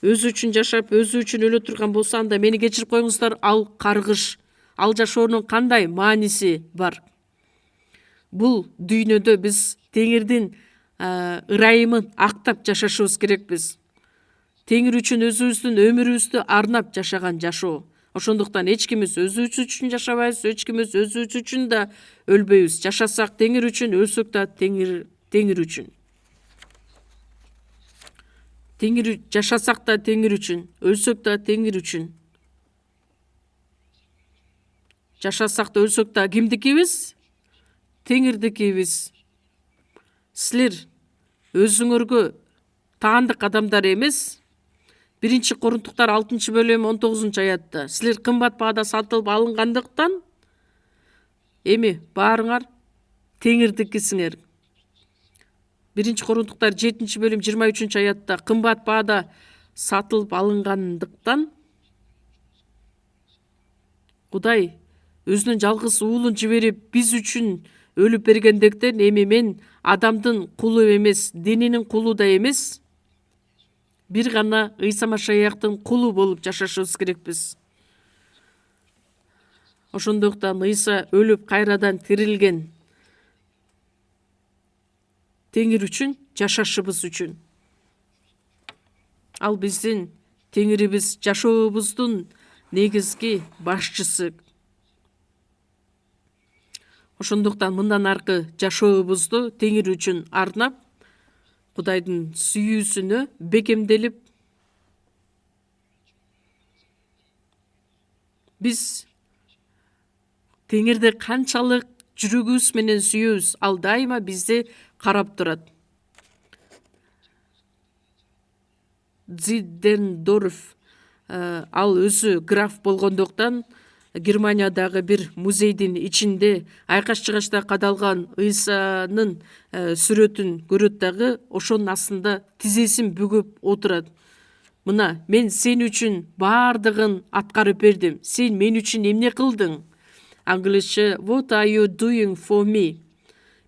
Өзү үчүн жашап, өзү үчүн өлө турган болсо, анда мени кечирип коюңуздар, ал каргыш. Ал жашоонун кандай мааниси бар? Бул дүйнөдө биз Теңирдин ырайымын актап жашашыбыз керекпиз. Теңир үчүн өзүбүздүн өмүрүбүздү арнап жашаган жашоо. Ошондуктан эч кимибиз өзүбүз үчүн жашабайбыз, эч кимибиз өзүбүз үчүн да өлбөйбүз. Жашасак теңир үчүн, өлсөк да теңир үчүн. Жашасак да теңир үчүн, өлсөк да теңир үчүн. Жашасак да өлсөк да кимдикибиз? Теңирдикибиз. Силер өзүңөргө таандык адамдар эмес. 1-Корунтуктар 6-бөлүм 19-аятта силер кымбат баада сатылып алынгандыктан эми баарыңар теңирдикисиңер. 1-Корунтуктар 7-бөлүм 23-аятта кымбат баада сатылып алынгандыктан Кудай өзүнүн жалгыз уулун жиберип биз үчүн өлүп бергендиктен эми мен адамдын кулу эмес, дининин кулу да эмес, бир гана Ыйса Машаяктын кулу болуп жашашыбыз керекпиз. Ошондуктан Ыйса өлүп кайрадан тирилген теңир үчүн, жашашыбыз үчүн. Ал биздин теңирибиз, жашообуздун негизги башчысы. Ошондуктан мындан аркы жашообузду теңир үчүн арнап, Кудайдын сүйүүсүнө бекемделип, биз теңирди канчалык жүрөгүбүз менен сүйөбүз, ал дайыма бизди карап турат. Зиддендорф ал өзү граф болгондуктан Германиядагы бир музейдин ичинде айкаш-чыгачта кадалган Ыйсанын сүрөтүн көрөт дагы, ошонун астында тизесин бүгүп отурат. Мына, мен сен үчүн баардыгын аткарып бердим. Сен мен үчүн эмне кылдың? Англисче what are you doing for me?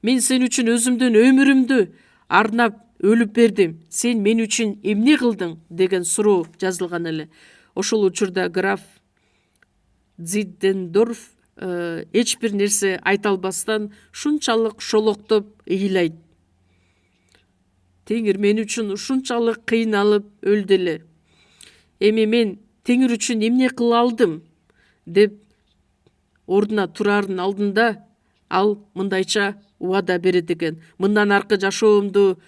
Мен сен үчүн өзүмдүн өмүрүмдү арнап өлүп бердим. Сен мен үчүн эмне кылдың? Деген суроо жазылган эле. Ошол учурда граф Зиддендорф эч бир нерсе айта албастан шунчалык шолоктоп ыйлайт. Теңир мен үчүн ушунчалык кыйналып өлдү эле. Эми мен теңир үчүн эмне кыла алдым? Деп ордуна турардын алдында ал мындайча убада берет экен. Мындан аркы жашоомду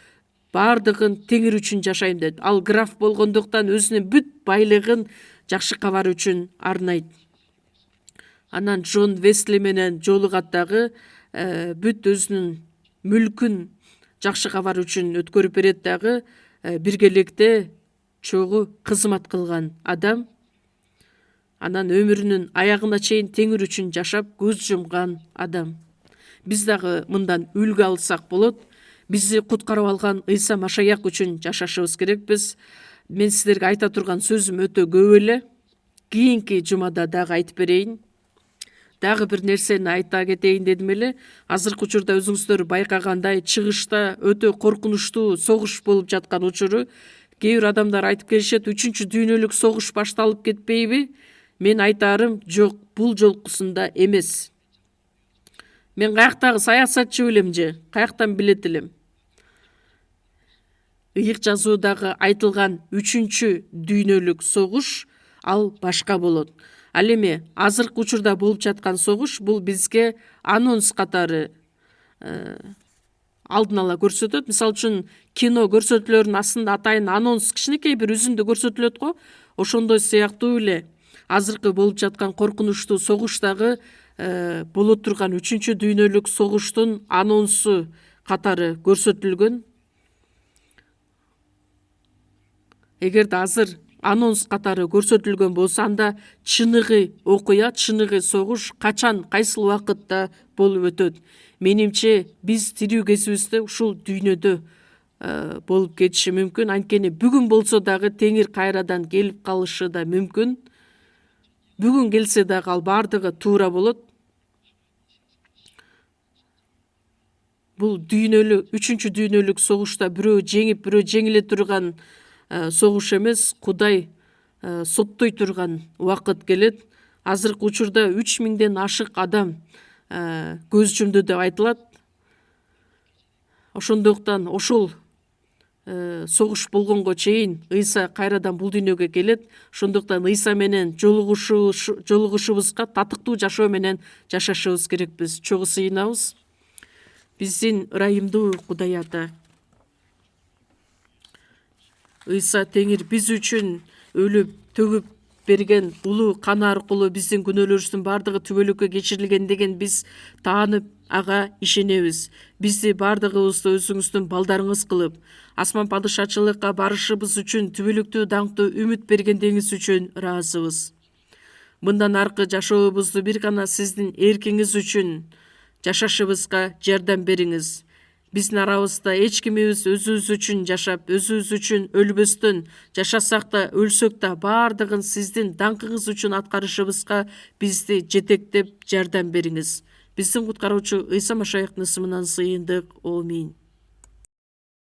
баардыгын теңир үчүн жашайм дейт. Ал граф болгондуктан өзүнүн бүт байлыгын жакшы кабар үчүн арнайт. Анан Джон Весли менен жолугат дагы бүт өзүнүн мүлкүн жакшы кабар үчүн өткөрүп берет дагы, биргеликте чогуу кызмат кылган адам. Анан өмүрүнүн аягына чейин теңир үчүн жашап көз жумган адам. Биз дагы мындан үлгү алсак болот. Бизди куткарып алган Ыйса Машаяк үчүн жашашыбыз керекпиз. Мен силерге айта турган сөзүм өтө көп эле. Кийинки жумада дагы айтып берейин. Дагы бир нерсени айта кетейин дедим эле. Азыркы учурда өзүңүздөр байкагандай чыгышта өтө коркунучтуу согуш болуп жаткан учуру. Кээ бир адамдар айтып келишет, 3-чү дүйнөлүк согуш башталып кетпейби? Мен айтарым, жок, бул жолкусунда эмес. Мен каяктагы саясатчы белем же, каяктан билет элем? Ыйык жазуудагы айтылган 3-чү дүйнөлүк согуш ал башка болот. Ал эми азыркы учурда болуп жаткан согуш бул бизге анонс катары алдын ала көрсөтөт. Мисалы үчүн кино көрсөтүүлөрүнүн астында атайын анонс кичинекей бир үзүндү көрсөтүлөт го. Ошондой сыяктуу эле азыркы болуп жаткан коркунучтуу согуштагы боло турган 3-чү дүйнөлүк согуштун анонсу катары көрсөтүлгөн. Эгерде азыр анонс катары көрсөтүлгөн болсо, анда чыныгы окуя, чыныгы согуш качан, кайсыл убакытта болуп өтөт? Менимче биз тирүү кезибизде ушул дүйнөдө болуп кетиши мүмкүн. Анткени бүгүн болсо дагы теңир кайрадан келип калышы да мүмкүн. Бүгүн келсе дагы ал баардыгы туура болот. Бул 3-чү дүйнөлүк согушта бирөө жеңип, бирөө жеңиле турган согуш эмес, Кудай соттой турган убакыт келет. Азыркы учурда 3000ден ашык адам көз жумду деп айтылат. ошондуктан ушул согуш болгонго чейин Ыйса кайрадан бул дүйнөгө келет. Ошондуктан Ыйса менен жолугушубузга татыктуу жашоо менен жашашыбыз керекпиз. Чогуу сыйынабыз. Биздин ырайымдуу Кудай Ата, Ыйса Теңир биз үчүн өлүп төгүп берген улуу каны аркылуу биздин күнөөлөрүбүздүн бардыгы түбөлүккө кечирилген деген биз таанып ага ишенебиз. Бизди бардыгыбызды өзүңүздүн балдарыңыз кылып, асман падышачылыкка барышыбыз үчүн түбөлүктүү даңктуу үмүт бергендигиңиз үчүн ыраазыбыз. Мындан аркы жашообузду бир гана сиздин эркиңиз үчүн жашашыбызга жардам бериңиз. Биздин арабызда эч кимибиз өзүбүз үчүн жашап, өзүбүз үчүн өлбөстөн, жашасак да, өлсөк да бардыгын сиздин даңкыңыз үчүн аткарышыбызга бизди жетектеп жардам бериңиз. Биздин куткаруучу Ыйса Машаяктын ысымынан сыйындык. Аминь.